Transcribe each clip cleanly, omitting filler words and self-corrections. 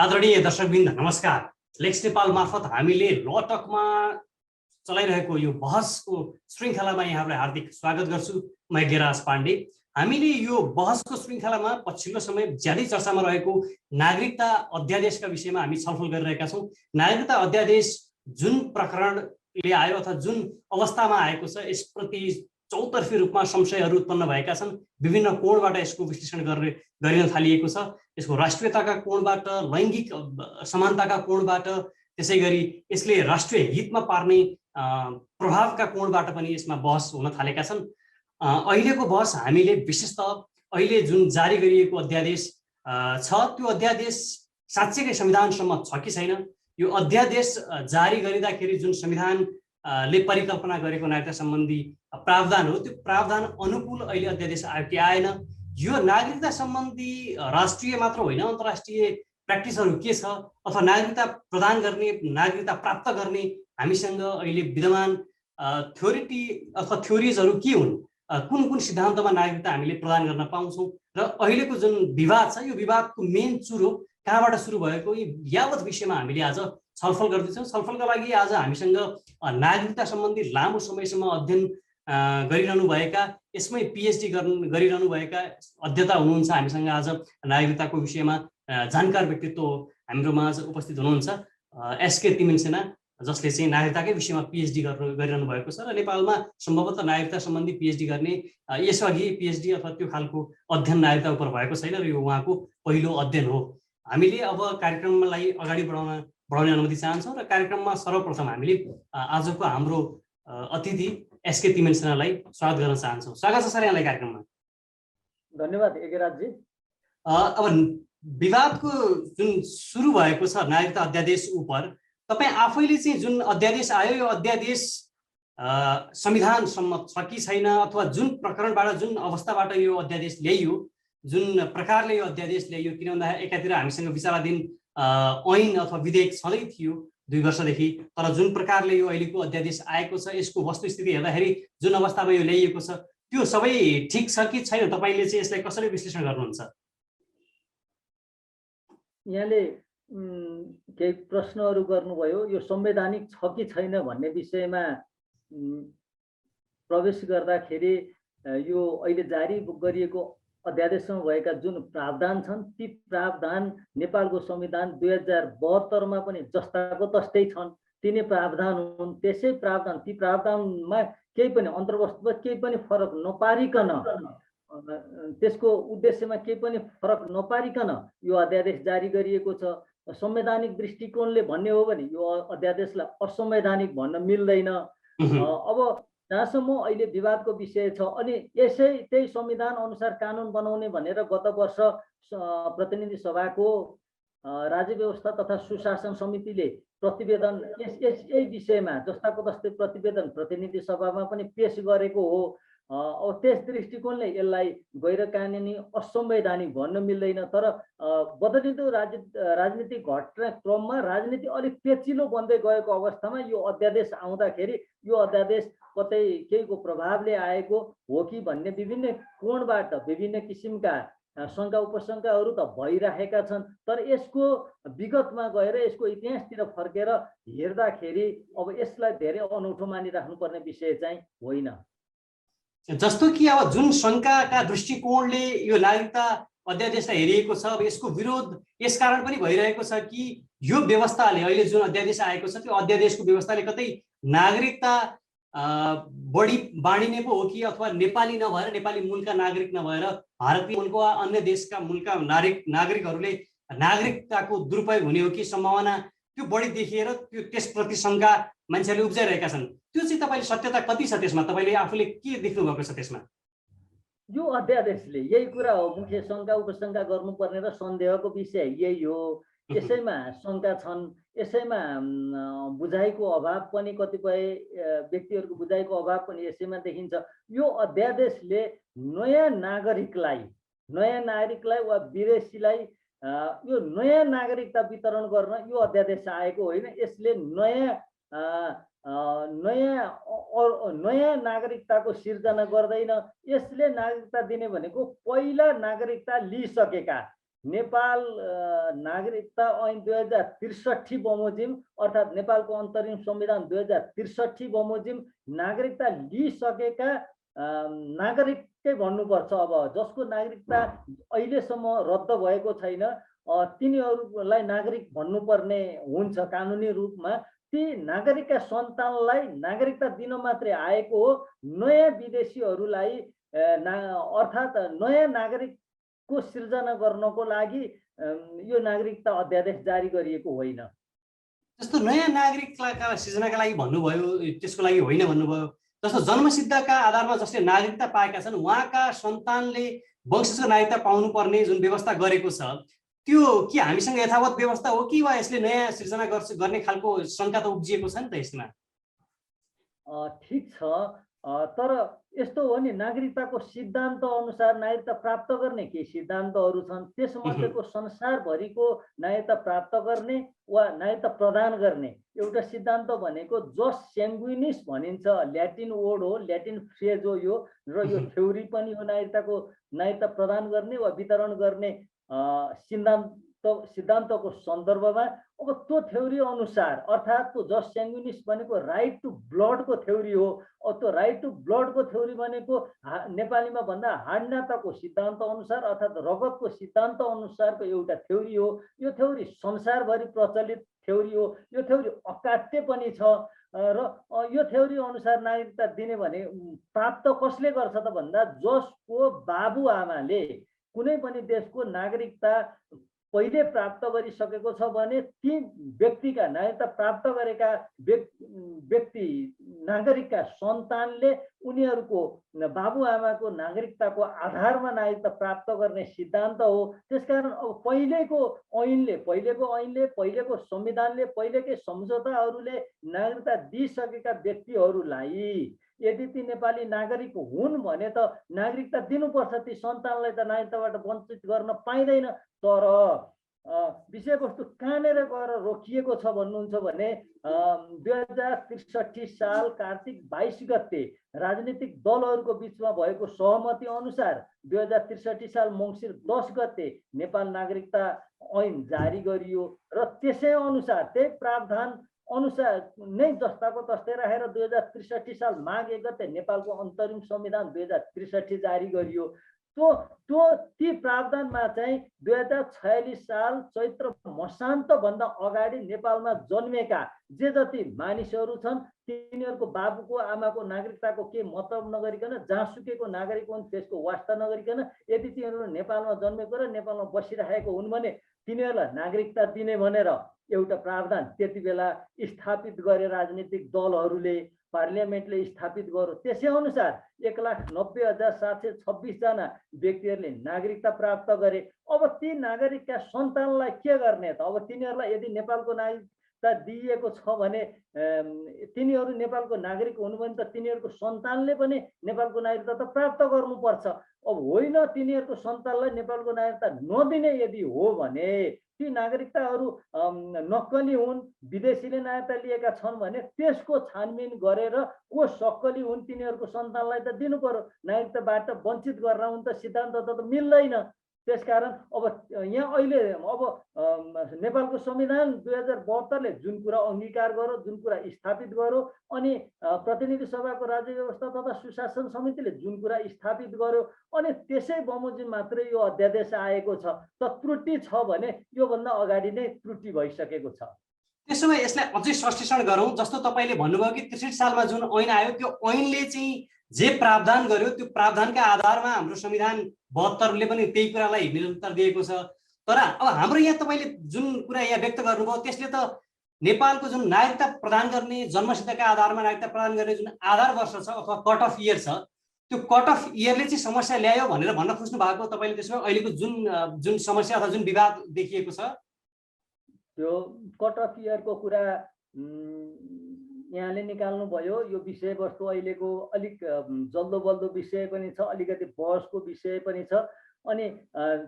आदरणीय दर्शकवृन्द नमस्कार। लेक्स नेपाल मार्फत हामीले ल टकमा चलाइरहेको यो बहसको श्रृङ्खलामा यहाँलाई हार्दिक स्वागत गर्छु। म गेराज पाण्डे। हामीले यो बहसको श्रृङ्खलामा पछिल्लो समय ज्यादै चर्चामा रहेको नागरिकता अध्यादेशका विषयमा हामी छलफल गरिरहेका छौँ। नागरिकता अध्यादेश जुन प्रकरणले आयो अथवा जुन अवस्थामा आएको छ यसप्रति चौतर्फी रूपमा संशयहरू उत्पन्न भएका छन्। विभिन्न कोणबाट यसको विश्लेषण गरिन थालिएको छ। यसको राष्ट्रियताका कोणबाट, लैङ्गिक समानताका कोणबाट, त्यसैगरी यसले राष्ट्रिय हितमा पार्ने प्रभावका कोणबाट पनि यसमा बहस हुन थालेका छन्। अहिलेको बहस हामीले विशेषतः अहिले जुन जारी गरिएको अध्यादेश छ त्यो अध्यादेश साँच्चैकै संविधानसम्म छ कि छैन, यो अध्यादेश जारी गरिँदाखेरि जुन संविधानले परिकल्पना गरेको नागरिकता सम्बन्धी प्रावधान हो त्यो प्रावधान अनुकूल अहिले अध्यादेश आयो कि आएन, यो नागरिकता सम्बन्धी राष्ट्रिय मात्र होइन अन्तर्राष्ट्रिय प्र्याक्टिसहरू के छ, अथवा नागरिकता प्रदान गर्ने, नागरिकता प्राप्त गर्ने हामीसँग अहिले विद्यमान थ्योरिटी अथवा थ्योरिजहरू के हुन्, कुन कुन सिद्धान्तमा नागरिकता हामीले प्रदान गर्न पाउँछौँ र अहिलेको जुन विवाद छ यो विवादको मेन चुरो कहाँबाट सुरु भएको, यी यावत विषयमा हामीले आज छलफल गर्दैछौँ। छलफलका लागि आज हामीसँग नागरिकता सम्बन्धी लामो समयसम्म अध्ययन गरिरहनु भएका, यसमै पिएचडी गरिरहनु भएका अध्येता हुनुहुन्छ हामीसँग आज नागरिकताको विषयमा जानकार व्यक्तित्व हाम्रो माझ उपस्थित हुनुहुन्छ। एसके तिमिनसेना, जसले चाहिँ नागरिकताकै विषयमा पिएचडी गरिरहनु भएको छ र नेपालमा सम्भवतः नागरिकता सम्बन्धी पिएचडी गर्ने यसअघि पिएचडी अथवा त्यो खालको अध्ययन नागरिकता उप भएको छैन र यो उहाँको पहिलो अध्ययन हो। हामीले अब कार्यक्रमलाई अगाडि बढाउने अनुमति चाहन्छौँ र कार्यक्रममा सर्वप्रथम हामीले आजको हाम्रो अतिथि एसके तिमिनसेनालाई स्वागत गर्न चाहन्छौँ। स्वागत छ सर यहाँलाई कार्यक्रममा। धन्यवाद एगेराजजी। अब विवादको जुन सुरु भएको छ नागरिकता अध्यादेश उप, तपाईँ आफैले चाहिँ जुन अध्यादेश आयो यो अध्यादेश संविधान सम्मत छ कि छैन, अथवा जुन प्रकरणबाट जुन अवस्थाबाट यो अध्यादेश ल्याइयो, जुन प्रकारले यो अध्यादेश ल्याइयो, किन भन्दा एकातिर हामीसँग विचाराधीन ऐन अथवा विधेयक छँदै थियो 2 वर्षदेखि, तर जुन प्रकारले यो अहिलेको अध्यादेश आएको छ यसको वस्तुस्थिति हेर्दाखेरि जुन अवस्थामा यो ल्याइएको छ त्यो सबै ठिक छ कि छैन, तपाईँले चाहिँ यसलाई कसरी विश्लेषण गर्नुहुन्छ? यहाँले केही प्रश्नहरू गर्नुभयो। यो संवैधानिक छ कि छैन भन्ने विषयमा प्रवेश गर्दाखेरि यो अहिले जारी गरिएको अध्यादेशमा भएका जुन प्रावधान छन् ती प्रावधान नेपालको संविधान 2072 मा पनि जस्ताको तस्तै छन्। तिनै प्रावधान हुन्। त्यसै प्रावधान, ती प्रावधानमा केही पनि अन्तर्वस्तुमा केही पनि फरक नपारिकन, त्यसको उद्देश्यमा केही पनि फरक नपारिकन यो अध्यादेश जारी गरिएको छ। संवैधानिक दृष्टिकोणले भन्ने हो भने यो अध्यादेशलाई असंवैधानिक भन्न मिल्दैन। अब जहाँसम्म अहिले विवादको विषय छ, अनि त्यही संविधान अनुसार कानुन बनाउने भनेर गत वर्ष प्रतिनिधि सभाको राज्य व्यवस्था तथा सुशासन समितिले प्रतिवेदन यही विषयमा जस्ताको तस्तै प्रतिवेदन प्रतिनिधि सभामा पनि पेश गरेको हो। अब त्यस दृष्टिकोणले यसलाई गैर कानुनी असंवैधानिक भन्न मिल्दैन। तर बदलिँदो राजनीतिक घटनाक्रममा राजनीति अलिक पेचिलो बन्दै गएको अवस्थामा यो अध्यादेश आउँदाखेरि यो अध्यादेश कतै केहीको प्रभावले आएको हो कि भन्ने विभिन्न कोणबाट विभिन्न किसिमका शङ्का उपशङ्काहरू त भइरहेका छन्। तर यसको विगतमा गएर यसको इतिहासतिर फर्केर हेर्दाखेरि अब यसलाई धेरै अनौठो मानिराख्नुपर्ने विषय चाहिँ होइन। जस्तो कि अब जुन शङ्काका दृष्टिकोणले यो नागरिकता अध्यादेशलाई हेरिएको छ, अब यसको विरोध यसकारण पनि भइरहेको छ कि यो व्यवस्थाले, अहिले जुन अध्यादेश आएको छ त्यो अध्यादेशको व्यवस्थाले कतै नागरिकता बढी बाँडिने पो हो कि, अथवा नेपाली नभएर, नेपाली मूलका नागरिक नभएर भारतीय मूलको वा अन्य देशका मूलका नागरिकहरूले नागरिकताको दुरुपयोग हुने हो कि सम्भावना त्यो बढी देखिएर त्यो त्यसप्रति शङ्का मान्छेहरूले उब्जाइरहेका छन्। त्यो चाहिँ तपाईँले सत्यता कति छ त्यसमा, तपाईँले आफूले के देख्नु भएको छ त्यसमा? यो अध्यादेशले यही कुरा हो, मुख्य शङ्का उपशङ्का गर्नुपर्ने र सन्देहको विषय यही हो। यसैमा शङ्का छन्, यसैमा बुझाइको अभाव पनि, कतिपय व्यक्तिहरूको बुझाइको अभाव पनि यसैमा देखिन्छ। यो अध्यादेशले नयाँ नागरिकलाई वा विदेशीलाई यो नयाँ नागरिकता वितरण गर्न यो अध्यादेश आएको होइन। यसले नयाँ नागरिकताको सिर्जना गर्दैन। यसले नागरिकता दिने भनेको पहिला नागरिकता लिइसकेका नेपाल नागरिकता ऐन 2063 बमोजिम अर्थात् नेपालको अन्तरिम संविधान 2063 बमोजिम नागरिकता लिइसकेका नागरिकै भन्नुपर्छ। अब जसको नागरिकता अहिलेसम्म रद्द भएको छैन तिनीहरूलाई नागरिक भन्नुपर्ने हुन्छ कानुनी रूपमा। ती नागरिकका सन्तानलाई नागरिकता दिन मात्रै आएको हो। नयाँ विदेशीहरूलाई अर्थात् नयाँ नागरिकको सिर्जना गर्नको लागि यो नागरिकता अध्यादेश जारी गरिएको होइन। जस्तो नयाँ नागरिकता सिर्जनाका लागि भन्नुभयो, त्यसको लागि होइन भन्नुभयो। जस्तो जन्मसिद्धका आधारमा जसले नागरिकता पाएका छन् उहाँका सन्तानले वंशजको नागरिकता पाउनुपर्ने जुन व्यवस्था गरेको छ त्यो के हामीसँग यथावत व्यवस्था हो कि वा यसले नयाँ सिर्जना गर्ने खालको शङ्का त उब्जिएको छ नि त यसमा? ठिक छ, तर यस्तो हो नि, नागरिकताको सिद्धान्त अनुसार नागरिकता प्राप्त गर्ने केही सिद्धान्तहरू छन्। त्यसमध्येको संसारभरिको नागरिकता प्राप्त गर्ने वा नागरिकता प्रदान गर्ने एउटा सिद्धान्त भनेको जस स्याङ्गुइनिस भनिन्छ, ल्याटिन वर्ड हो, ल्याटिन फ्रेज हो यो, र यो थ्योरी पनि हो नागरिकता प्रदान गर्ने वा वितरण गर्ने सिद्धान्तको सन्दर्भमा। अब त्यो थ्योरी अनुसार अर्थात् त्यो जस स्याङ्गुइनिस भनेको राइट टु ब्लडको थ्योरी हो। त्यो राइट टु ब्लडको थ्योरी भनेको नेपालीमा भन्दा हाडनाताको सिद्धान्त अनुसार अर्थात् रगतको सिद्धान्त अनुसारको एउटा थ्योरी हो। यो थ्योरी संसारभरि प्रचलित थ्योरी हो। यो थ्योरी अकाट्य पनि छ र यो थ्योरी अनुसार नागरिकता दिने भने प्राप्त कसले गर्छ त भन्दा जसको बाबुआमाले कुनै पनि देशको नागरिकता पहिले प्राप्त गरिसकेको छ भने ती व्यक्तिका नागरिकता प्राप्त गरेका व्यक्ति नागरिकका सन्तानले उनीहरूको बाबुआमाको नागरिकताको आधारमा नागरिकता प्राप्त गर्ने सिद्धान्त हो। त्यसकारण अब पहिलेको ऐनले पहिलेको संविधानले पहिलेकै सम्झौताहरूले नागरिकता दिइसकेका व्यक्तिहरूलाई यदि ती नेपाली नागरिक हुन् भने त नागरिकता दिनुपर्छ। ती सन्तानलाई त नागरिकताबाट वञ्चित गर्न पाइँदैन। तर विषयवस्तु कहाँनिर गएर रोकिएको छ भन्नुहुन्छ भने 2063 साल कार्तिक 22 गते राजनीतिक दलहरूको बिचमा भएको सहमति अनुसार 2063 साल मङ्सिर 10 गते नेपाल नागरिकता ऐन जारी गरियो र त्यसै अनुसार त्यही प्रावधान अनुसार नै जस्ताको तस्तै राखेर 2063 साल माघ 1 गते नेपालको अन्तरिम संविधान 2063 जारी गरियो। ती प्रावधानमा चाहिँ 2046 साल चैत्र मसान्तभन्दा अगाडि नेपालमा जन्मेका जे जति मानिसहरू छन् तिनीहरूको बाबुको आमाको नागरिकताको के मतलब नगरिकन जहाँसुकैको नागरिक हुन् त्यसको वास्ता नगरिकन यदि तिनीहरू नेपालमा जन्मेको र नेपालमा बसिरहेको हुन् भने तिनीहरूलाई नागरिकता दिने भनेर एउटा प्रावधान त्यति बेला स्थापित गरे राजनीतिक दलहरूले, पार्लियामेन्टले स्थापित गर्यो। त्यसै अनुसार 1,90,726 जना व्यक्तिहरूले नागरिकता प्राप्त गरे। अब ती नागरिकका सन्तानलाई के गर्ने त? अब तिनीहरूलाई यदि नेपालको नागरिकता दिइएको छ भने तिनीहरू नेपालको नागरिक हुनु भने त तिनीहरूको सन्तानले पनि नेपालको नागरिकता त प्राप्त गर्नुपर्छ। अब होइन, तिनीहरूको सन्तानलाई नेपालको नागरिकता नदिने यदि हो भने ती नागरिकताहरू नक्कली हुन्, विदेशीले नागरिकता लिएका छन् भने त्यसको छानबिन गरेर को सक्कली हुन् तिनीहरूको सन्तानलाई त दिनु पर्यो। नागरिकताबाट वञ्चित गर्न हुन् त सिद्धान्त त मिल्दैन। त्यसकारण अब यहाँ अहिले अब नेपालको संविधान 2072ले जुन कुरा अङ्गीकार गर्यो, जुन कुरा स्थापित गर्यो, अनि प्रतिनिधि सभाको राज्य व्यवस्था तथा सुशासन समितिले जुन कुरा स्थापित गर्यो, अनि त्यसै बमोजिम मात्रै यो अध्यादेश आएको छ। त त्रुटि छ भने योभन्दा अगाडि नै त्रुटि भइसकेको छ। त्यसो भए यसलाई अझै सस्टेषण गरौँ। जस्तो तपाईँले भन्नुभयो कि 63 सालमा जुन ऐन आयो त्यो ऐनले चाहिँ जे प्रावधान गर्यो त्यो प्रावधानका आधारमा हाम्रो संविधान 72ले पनि त्यही कुरालाई निरन्तर दिएको छ। तर अब हाम्रो यहाँ तपाईँले जुन कुरा यहाँ व्यक्त गर्नुभयो त्यसले त नेपालको जुन नागरिकता प्रदान गर्ने जन्मसिद्धका आधारमा नागरिकता प्रदान गर्ने जुन आधार वर्ष छ अथवा कट अफ इयर छ त्यो कट अफ इयरले चाहिँ समस्या ल्यायो भनेर भन्न खोज्नु भएको तपाईँले। त्यसो भए अहिलेको जुन समस्या अथवा जुन विवाद देखिएको छ त्यो कट अफ इयरको कुरा यहाँले निकाल्नु भयो। यो विषयवस्तु अहिलेको अलिक जल्दो बल्दो विषय पनि छ, अलिकति बहसको विषय पनि छ। अनि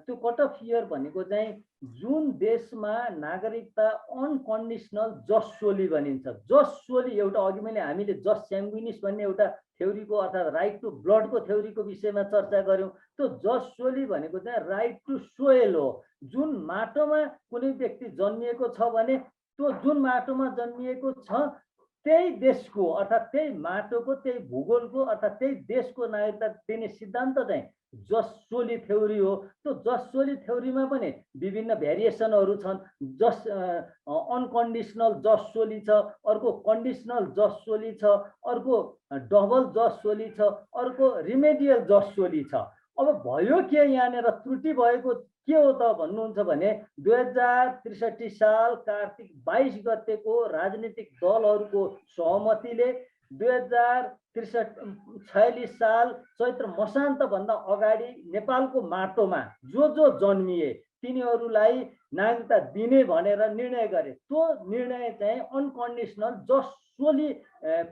त्यो कट अफ इयर भनेको चाहिँ जुन देशमा नागरिकता अनकन्डिसनल जसोली भनिन्छ। जसोली एउटा अघि मैले हामीले जस स्याङ्गुइनिस भन्ने एउटा थ्योरीको अर्थात् राइट टु ब्लडको थ्योरीको विषयमा चर्चा गऱ्यौँ। त्यो जसोली भनेको चाहिँ राइट टु सोयल हो। जुन माटोमा कुनै व्यक्ति जन्मिएको छ भने त्यो जुन माटोमा जन्मिएको छ त्यही देशको अर्थात् त्यही माटोको त्यही भूगोलको अर्थात् त्यही देशको नागरिकता दिने सिद्धान्त चाहिँ जसोली थ्योरी हो। त्यो जसोली थ्योरीमा पनि विभिन्न भेरिएसनहरू छन्। अनकन्डिसनल जसोली छ, अर्को कन्डिसनल जसोली छ, अर्को डबल जसोली छ, अर्को रिमेडियल जसोली छ। अब भयो के यहाँनिर त्रुटि भएको के हो त भन्नुहुन्छ भने 2063 साल कार्तिक 22 गतेको राजनीतिक दलहरूको सहमतिले 2046 साल चैत्र मसान्तभन्दा अगाडि नेपालको माटोमा जो जन्मिए तिनीहरूलाई नागरिकता दिने भनेर निर्णय गरे। त्यो निर्णय चाहिँ अनकन्डिसनल जसोली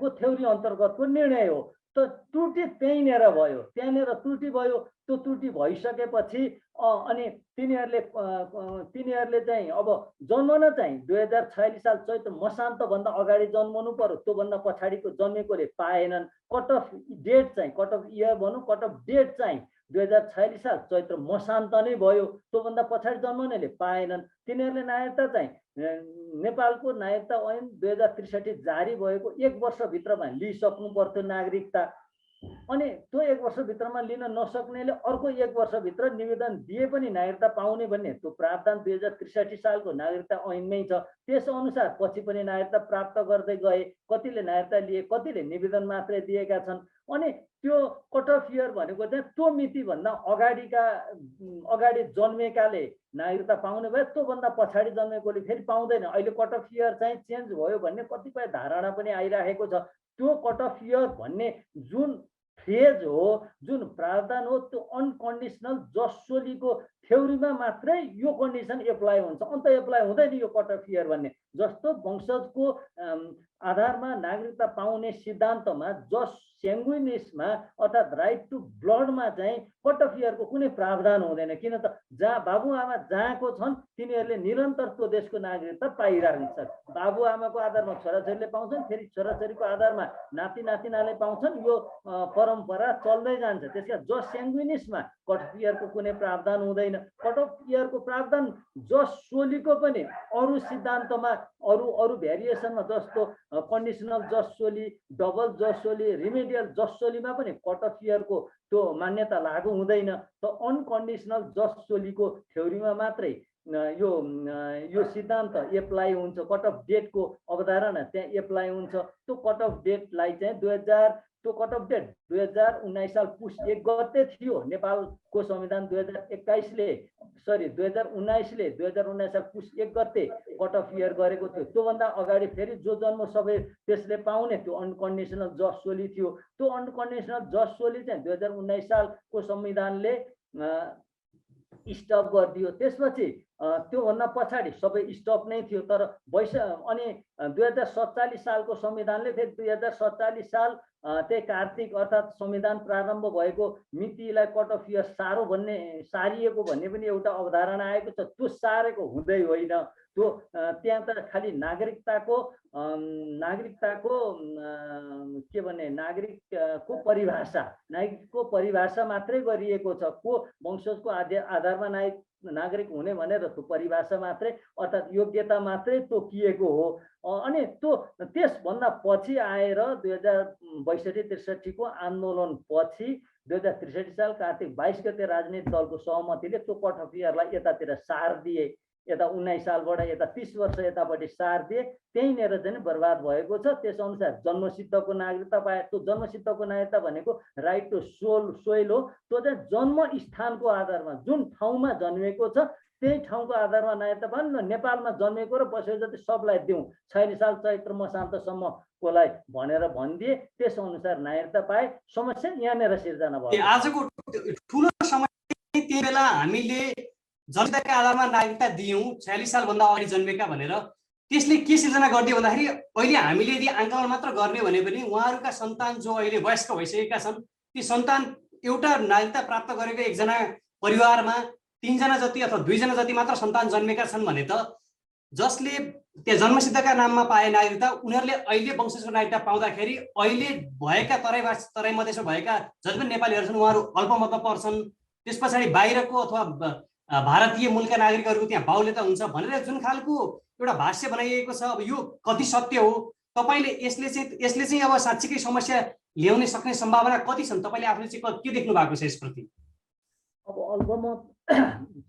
को थ्योरी अन्तर्गतको निर्णय हो। त त्रुटि त्यहीँनिर भयो, त्यहाँनिर त्रुटि भयो। त्यो त्रुटि भइसकेपछि अनि तिनीहरूले चाहिँ अब जन्मन चाहिँ 2046 साल चैत्र मसान्तभन्दा अगाडि जन्मनु पर्यो। त्योभन्दा पछाडिको जन्मेकोले पाएनन्। कट अफ डेट चाहिँ कट अफ इयर भनौँ, कट अफ डेट चाहिँ 2046 साल चैत्र मसान्त नै भयो। त्योभन्दा पछाडि जन्मनेले पाएनन्। तिनीहरूले नागरिकता चाहिँ नेपालको नागरिकता ऐन 2063 जारी भएको 1 वर्षभित्रमा लिइसक्नु पर्थ्यो नागरिकता। अनि त्यो 1 वर्षभित्रमा लिन नसक्नेले अर्को 1 वर्षभित्र निवेदन दिए पनि नागरिकता पाउने भन्ने त्यो प्रावधान 2063 सालको नागरिकता ऐनमै छ। त्यसअनुसार पछि पनि नागरिकता प्राप्त गर्दै गए। कतिले नागरिकता लिए, कतिले निवेदन मात्रै दिएका छन्। अनि त्यो कट अफ इयर भनेको चाहिँ त्यो मितिभन्दा अगाडि जन्मेकाले नागरिकता पाउने भए, त्योभन्दा पछाडि जन्मेकोले फेरि पाउँदैन। अहिले कट अफ इयर चाहिँ चेन्ज भयो भन्ने कतिपय धारणा पनि आइरहेको छ। त्यो कट अफ इयर भन्ने जुन फेज हो, जुन प्रावधान हो, त्यो अनकन्डिसनल जसोलीको थ्योरीमा मात्रै यो कन्डिसन एप्लाई हुन्छ, अन्त एप्लाई हुँदैन यो कट अफ इयर भन्ने। जस्तो वंशजको आधारमा नागरिकता पाउने सिद्धान्तमा जस स्याङ्गुइनिसमा अर्थात् राइट टु ब्लडमा चाहिँ कट अफ इयरको कुनै प्रावधान हुँदैन। किन त जहाँ बाबुआमा जहाँको छन् तिनीहरूले निरन्तर त्यो देशको नागरिकता पाइरहन्छन्। बाबुआमाको आधारमा छोराछोरीले पाउँछन्, फेरि छोराछोरीको आधारमा नाति नातिनाले पाउँछन्। यो परम्परा चल्दै जान्छ। त्यसकारण जस स्याङ्गुइनिसमा कट अफ इयरको कुनै प्रावधान हुँदैन। कट अफ इयरको प्रावधान जसोलीको पनि अरू सिद्धान्तमा अरू भेरिएसनमा जस्तो conditional Jasoli, double Jasoli, remedial जसोलीमा पनि कट अफ इयरको त्यो मान्यता लागू हुँदैन। त अनकन्डिसनल जसोलीको थ्योरीमा मात्रै यो सिद्धान्त एप्लाई हुन्छ। कट अफ डेटको अवधारणा त्यहाँ एप्लाई हुन्छ। त्यो कट अफ डेटलाई चाहिँ 2019 साल पुस 1 गते थियो। नेपालको संविधान 2019 साल पुस 1 गते कट अफ इयर गरेको थियो। त्योभन्दा अगाडि फेरि जो जन्म सबै त्यसले पाउने त्यो अनकन्डिसनल जसोली थियो। त्यो अनकन्डिसनल जसोली चाहिँ 2019 सालको संविधानले स्टप गरिदियो। त्यसपछि त्योभन्दा पछाडि सबै स्टप नै थियो। तर अनि 2047 सालको संविधानले फेरि 2047 साल त्यही कार्तिक अर्थात् संविधान प्रारम्भ भएको मितिलाई कट अफ इयर सारिएको भन्ने पनि एउटा अवधारणा आएको छ। त्यो सारेको हुँदै होइन। त्यो त्यहाँ त खालि नागरिकताको के भने नागरिकको परिभाषा मात्रै गरिएको छ। को वंशजको आधारमा नागरिक हुने भनेर त्यो परिभाषा मात्रै अर्थात् योग्यता मात्रै तोकिएको हो। अनि त्यसभन्दा पछि आएर 2062-63 को आन्दोलन पछि 2063 साल कार्तिक 22 गते राजनीतिक दलको सहमतिले त्यो कट अफ इयरलाई यतातिर सार दिए। यता 19 सालबाट यता 30 वर्ष यतापट्टि सार दिए। त्यहीँनिर चाहिँ बर्बाद भएको छ। त्यसअनुसार जन्मसिद्धको नागरिकता पाए। त्यो जन्मसिद्धको नागरिकता भनेको राइट टु सोइल हो। त्यो चाहिँ जन्म स्थानको आधारमा जुन ठाउँमा जन्मेको छ त्यही ठाउँको आधारमा नागरिकता पाए। नेपालमा जन्मेको र बसेको जति सबलाई दिउँ 46 साल चैत्र मसान्तसम्मकोलाई भनेर भनिदिए। त्यसअनुसार नागरिकता पाए। समस्या यहाँनिर सिर्जना भयो। आजको ठुलो समस्या त्यही बेला हामीले जनताका आधारमा नागरिकता दियौँ 46 सालभन्दा अगाडि जन्मेका भनेर। त्यसले के सिर्जना गरिदियो भन्दाखेरि अहिले हामीले यदि आङ्कलन मात्र गर्ने भने पनि उहाँहरूका सन्तान जो अहिले वयस्क भइसकेका छन् ती सन्तान एउटा नागरिकता प्राप्त गरेको एकजना परिवारमा 3 जना जति अथवा 2 जना जति मात्र सन्तान जन्मेका छन् भने त जसले त्यो जन्मसिद्धका नाममा पाए नागरिकता उनीहरूले अहिले वंशजको नागरिकता पाउँदाखेरि अहिले भएका तराई मधेसमा भएका जति पनि नेपालीहरू छन् उहाँहरू अल्पमतमा पर्छन्। त्यस पछाडि बाहिरको अथवा भारतीय मूलका नागरिकहरूको त्यहाँ बाहुल्यता हुन्छ भनेर जुन खालको एउटा भाष्य बनाइएको छ, अब यो कति सत्य हो? तपाईँले यसले चाहिँ अब साँच्चीकै समस्या ल्याउने सक्ने सम्भावना कति छन्? तपाईँले आफूले चाहिँ के देख्नु भएको छ यसप्रति? अब अल्पमत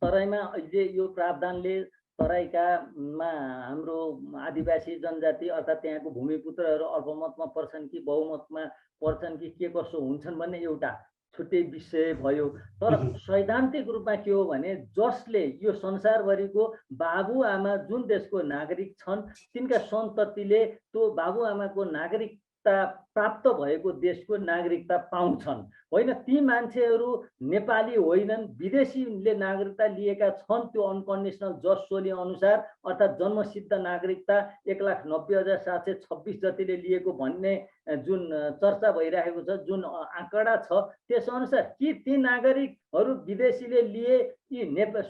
तराईमा अहिले यो प्रावधानले तराईकामा हाम्रो आदिवासी जनजाति अर्थात् त्यहाँको भूमिपुत्रहरू अल्पमतमा पर्छन् कि बहुमतमा पर्छन् कि के कसो हुन्छन् भन्ने एउटा छुट्टै विषय भयो। तर सैद्धान्तिक रूपमा के हो भने जसले यो संसारभरिको बाबुआमा जुन देशको नागरिक छन् तिनका सन्ततिले त्यो बाबुआमाको नागरिकता प्राप्त भएको देशको नागरिकता पाउँछन्। होइन, ती मान्छेहरू नेपाली होइनन्, विदेशीले नागरिकता लिएका छन्, त्यो अनकन्डिसनल जसोली अनुसार अर्थात् जन्मसिद्ध नागरिकता 1,90,726 जतिले लिएको भन्ने जुन चर्चा भइरहेको छ, जुन आँकडा छ, त्यसअनुसार कि ती नागरिकहरू विदेशीले लिए यी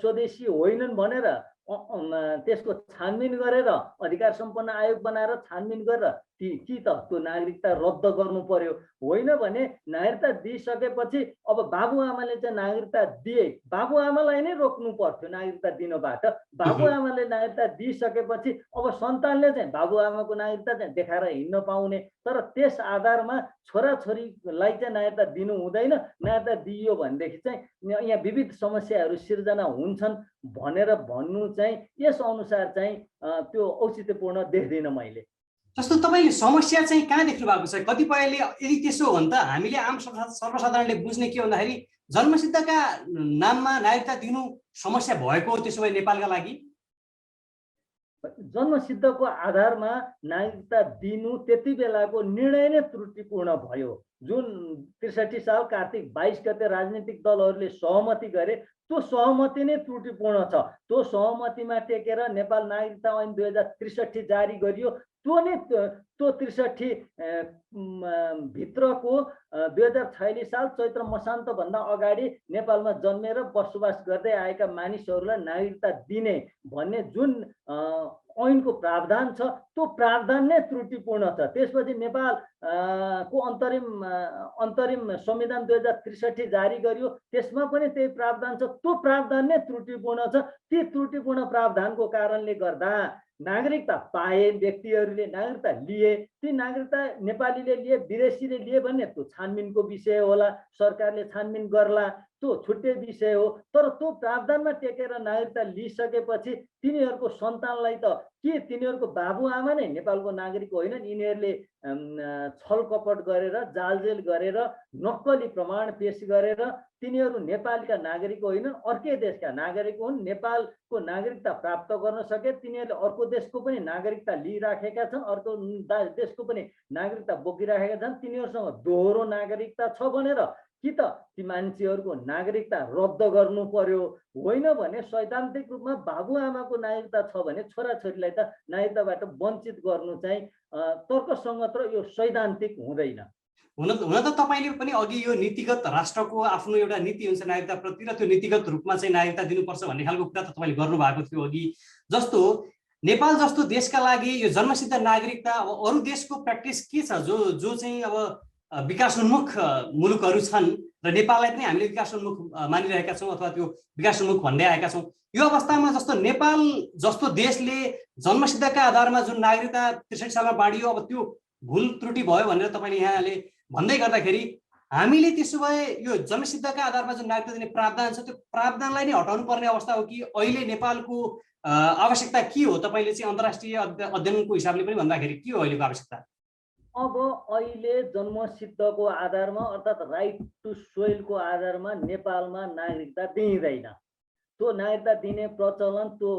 स्वदेशी होइनन् भनेर त्यसको छानबिन गरेर अधिकार सम्पन्न आयोग बनाएर छानबिन गरेर कि त त्यो नागरिकता रद्द गर्नु पर्यो। होइन भने नागरिकता दिइसकेपछि अब बाबुआमाले चाहिँ नागरिकता दिए, बाबुआमालाई नै रोक्नु पर्थ्यो नागरिकता दिनबाट। बाबुआमाले नागरिकता दिइसकेपछि अब सन्तानले चाहिँ बाबुआमाको नागरिकता चाहिँ देखाएर हिँड्न पाउने, तर त्यस आधारमा छोराछोरीलाई चाहिँ नागरिकता दिनु हुँदैन। नागरिकता दिइयो भनेदेखि चाहिँ यहाँ विविध समस्याहरू सिर्जना हुन्छन् भनेर भन्नु चाहिँ यस अनुसार चाहिँ त्यो औचित्यपूर्ण देख्दिनँ मैले। जस्तो तपाईँले समस्या चाहिँ कहाँ देख्नु भएको छ? कतिपयले यदि त्यसो हो भने त हामीले आम सर्वसाधारणले बुझ्ने के भन्दाखेरि जन्मसिद्धका नाममा नागरिकता दिनु समस्या भएको हो त्यसो भए नेपालका लागि? जन्मसिद्धको आधारमा नागरिकता दिनु त्यति बेलाको निर्णय नै त्रुटिपूर्ण भयो। जुन 63 साल कार्तिक 22 गते राजनीतिक दलहरूले सहमति गरे त्यो सहमति नै त्रुटिपूर्ण छ। त्यो सहमतिमा टेकेर नेपाल नागरिकता ऐन 2063 जारी गरियो। त्यो नै त्यो 63 भित्रको 2046 साल चैत्र मसान्तभन्दा अगाडि नेपालमा जन्मेर बसोबास गर्दै आएका मानिसहरूलाई नागरिकता दिने भन्ने जुन ऐनको प्रावधान छ त्यो प्रावधान नै त्रुटिपूर्ण छ। त्यसपछि नेपाल को अन्तरिम संविधान 2063 जारी गरियो, त्यसमा पनि त्यही प्रावधान छ। त्यो प्रावधान नै त्रुटिपूर्ण छ। ती त्रुटिपूर्ण प्रावधानको कारणले गर्दा नागरिकता पाए व्यक्तिहरूले नागरिकता लिए, ती नागरिकता नेपालीले लिए विदेशीले लिए भन्ने त्यो छानबिनको विषय होला, सरकारले छानबिन गर्ला, त्यो छुट्टै विषय हो। तर त्यो प्रावधानमा टेकेर नागरिकता लिइसकेपछि तिनीहरूको सन्तानलाई त के तिनीहरूको बाबुआमा नै नेपालको नागरिक होइनन्? यिनीहरूले छलकपट गरेर जालजेल गरेर नक्कली प्रमाण पेश गरेर तिनीहरू नेपालका नागरिक होइनन्, अर्कै देशका नागरिक हुन्, नेपालको नागरिकता प्राप्त गर्न सके। तिनीहरूले अर्को देशको पनि नागरिकता लिइराखेका छन्, अर्को देशको पनि नागरिकता बोकिराखेका छन्। तिनीहरूसँग दोहोरो नागरिकता छ भनेर कि त ती मान्छेहरूको नागरिकता रद्द गर्नु पर्यो। होइन भने सैद्धान्तिक रूपमा बाबुआमाको नागरिकता छ भने छोराछोरीलाई त नागरिकताबाट वञ्चित गर्नु चाहिँ तर्कसङ्गत र यो सैद्धान्तिक हुँदैन। हुन त तपाईँले पनि अघि यो नीतिगत राष्ट्रको आफ्नो एउटा नीति हुन्छ नागरिकताप्रति र त्यो नीतिगत रूपमा चाहिँ नागरिकता दिनुपर्छ भन्ने खालको कुरा त तपाईँले गर्नुभएको थियो अघि। जस्तो नेपाल जस्तो देशका लागि यो जन्मसिद्ध नागरिकता अब अरू देशको प्र्याक्टिस के छ जो चाहिँ अब विकासोन्मुख मुलुकहरू छन् र नेपाललाई पनि हामीले विकासोन्मुख मानिरहेका छौँ अथवा त्यो विकासोन्मुख भन्दै आएका छौँ। यो अवस्थामा जस्तो नेपाल जस्तो देशले जन्मसिद्धका आधारमा जुन नागरिकता 63 सालमा बाँडियो, अब त्यो भुल त्रुटि भयो भनेर तपाईँले यहाँले भन्दै गर्दाखेरि हामीले त्यसो भए यो जन्मसिद्धका आधारमा जुन नागरिकता दिने प्रावधान छ त्यो प्रावधानलाई नै हटाउनु पर्ने अवस्था हो कि अहिले नेपालको आवश्यकता के हो? तपाईँले चाहिँ अन्तर्राष्ट्रिय अध्ययनको हिसाबले पनि भन्दाखेरि के हो अहिलेको आवश्यकता? अब अहिले जन्मसिद्धको आधारमा अर्थात् राइट टु सोइलको आधारमा नेपालमा नागरिकता दिइँदैन। त्यो नागरिकता दिने प्रचलन त्यो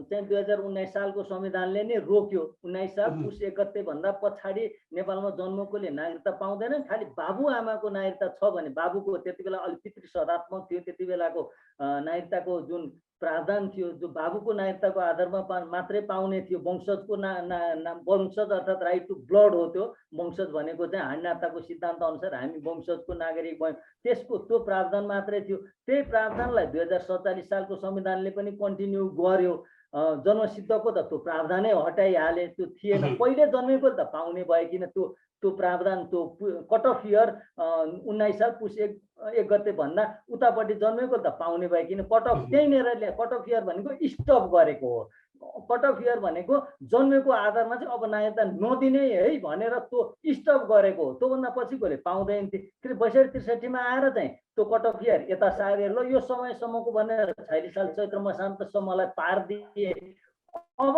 चाहिँ 2019 सालको संविधानले नै रोक्यो। 19 साल पुस 31 भन्दा पछाडि नेपालमा जन्मेकोले नागरिकता पाउँदैनन्। खालि बाबुआमाको नागरिकता छ भने बाबुको त्यति बेला अलिक पितृ सदात्मक थियो, त्यति बेलाको नागरिकताको जुन प्रावधान थियो, जो बाबुको नागरिकताको आधारमा मात्रै पाउने थियो, वंशजको वंशज अर्थात् राइट टु ब्लड हो त्यो। वंशज भनेको चाहिँ हाडनाताको सिद्धान्त अनुसार हामी वंशजको नागरिक भयौँ, त्यसको त्यो प्रावधान मात्रै थियो। त्यही प्रावधानलाई 2047 सालको संविधानले पनि कन्टिन्यू गर्यो। जन्मसिद्धको त त्यो प्रावधानै हटाइहाले, त्यो थिएन। पहिले जन्मेको त पाउने भयो, किन त्यो प्रावधान त्यो कट अफ इयर 19 साल पुस 1 गते भन्दा उतापट्टि जन्मेको त पाउने भयो, किन कट अफ त्यहीँनिर कट अफ इयर भनेको स्टप गरेको हो। कट अफ इयर भनेको जन्मेको आधारमा चाहिँ अब नागरिकता नदिने है भनेर त्यो स्टप गरेको हो। त्योभन्दा पछिकोले पाउँदैन थिए। फेरि 62-63 आएर चाहिँ त्यो कट अफ इयर यता सारेर ल यो समयसम्मको भनेर 46 साल चैत्र मसान्तसम्मलाई पार दिए। अब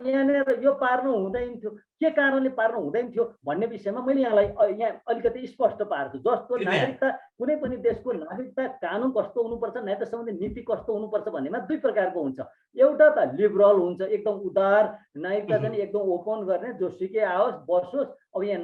यहाँनिर यो पार्नु हुँदैन थियो, के कारणले पार्नु हुँदैन थियो भन्ने विषयमा मैले यहाँलाई यहाँ अलिकति स्पष्ट पार्छु। जस्तो नागरिकता, कुनै पनि देशको नागरिकता कानुन कस्तो हुनुपर्छ, नागरिकता सम्बन्धी नीति कस्तो हुनुपर्छ भन्नेमा दुई प्रकारको हुन्छ। एउटा त लिबरल हुन्छ, एकदम उदार, नागरिकता चाहिँ एकदम ओपन गर्ने, जोसुकै आओस् बसोस्। अब यहाँ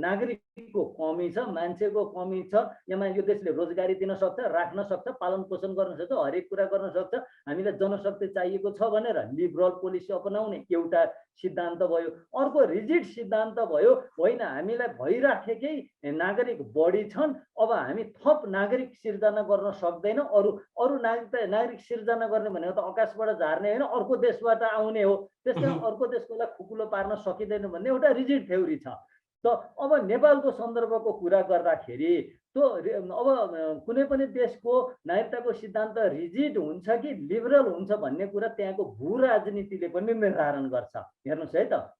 नागरिकको कमी छ, मान्छेको कमी छ। यहाँ यो देशले रोजगारी दिन सक्छ, राख्न सक्छ, पालन पोषण गर्न सक्छ, हरेक कुरा गर्न सक्छ। हामीलाई जनशक्ति चाहिएको छ भनेर लिबरल पोलिसी अपनाउने एउटा सिद्धान्त भयो। अर्को रिजिड सिद्धान्त भयो, होइन हामीलाई भइराखेकै नागरिक बढी छन्, अब हामी थप नागरिक सिर्जना गर्न सक्दैन। अरू नागरिक सिर्जना गर्ने भनेको त आकाशबाट झार्ने होइन, अर्को देशबाट आउने हो। त्यसकारण अर्को देशकोलाई खुकुलो पार्न सकिँदैन भन्ने एउटा रिजिड थ्योरी छ। त अब नेपालको सन्दर्भको कुरा गर्दाखेरि त्यो अब कुनै पनि देशको नागरिकताको सिद्धान्त रिजिड हुन्छ कि लिबरल हुन्छ भन्ने कुरा त्यहाँको भू राजनीतिले पनि निर्धारण गर्छ। हेर्नुहोस् है त,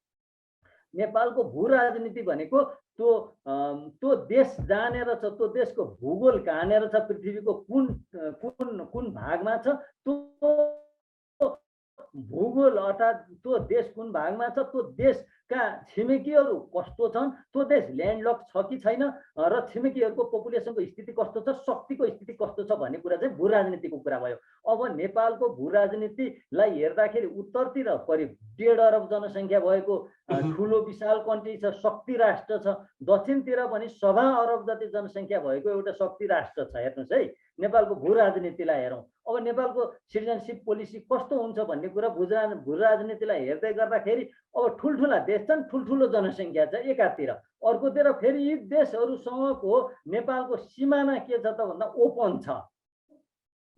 नेपालको भू राजनीति भनेको त्यो देश जानेर छ, त्यो देशको भूगोल कहाँनिर छ, पृथ्वीको कुन भागमा छ, त्यो भूगोल अर्थात् त्यो देश कुन भागमा छ, त्यो देशका छिमेकीहरू कस्तो छन्, त्यो देश ल्यान्डलक छ कि छैन, र छिमेकीहरूको पपुलेसनको स्थिति कस्तो छ, शक्तिको स्थिति कस्तो छ भन्ने कुरा चाहिँ भू राजनीतिको कुरा भयो। अब नेपालको भू राजनीतिलाई हेर्दाखेरि उत्तरतिर करिब 1.5 अरब जनसङ्ख्या भएको ठुलो विशाल कन्ट्री छ, शक्ति राष्ट्र छ। दक्षिणतिर पनि 1.25 अरब जति जनसङ्ख्या भएको एउटा शक्ति राष्ट्र छ। हेर्नुहोस् है, नेपालको भू राजनीतिलाई हेरौँ। अब नेपालको सिटिजनसिप पोलिसी कस्तो हुन्छ भन्ने कुरा भू राजनीतिलाई हेर्दै गर्दाखेरि अब ठुल्ठुला देश छन्, ठुल्ठुलो जनसङ्ख्या छ एकातिर, अर्कोतिर फेरि यी देशहरूसँगको नेपालको सिमाना के छ त भन्दा ओपन छ।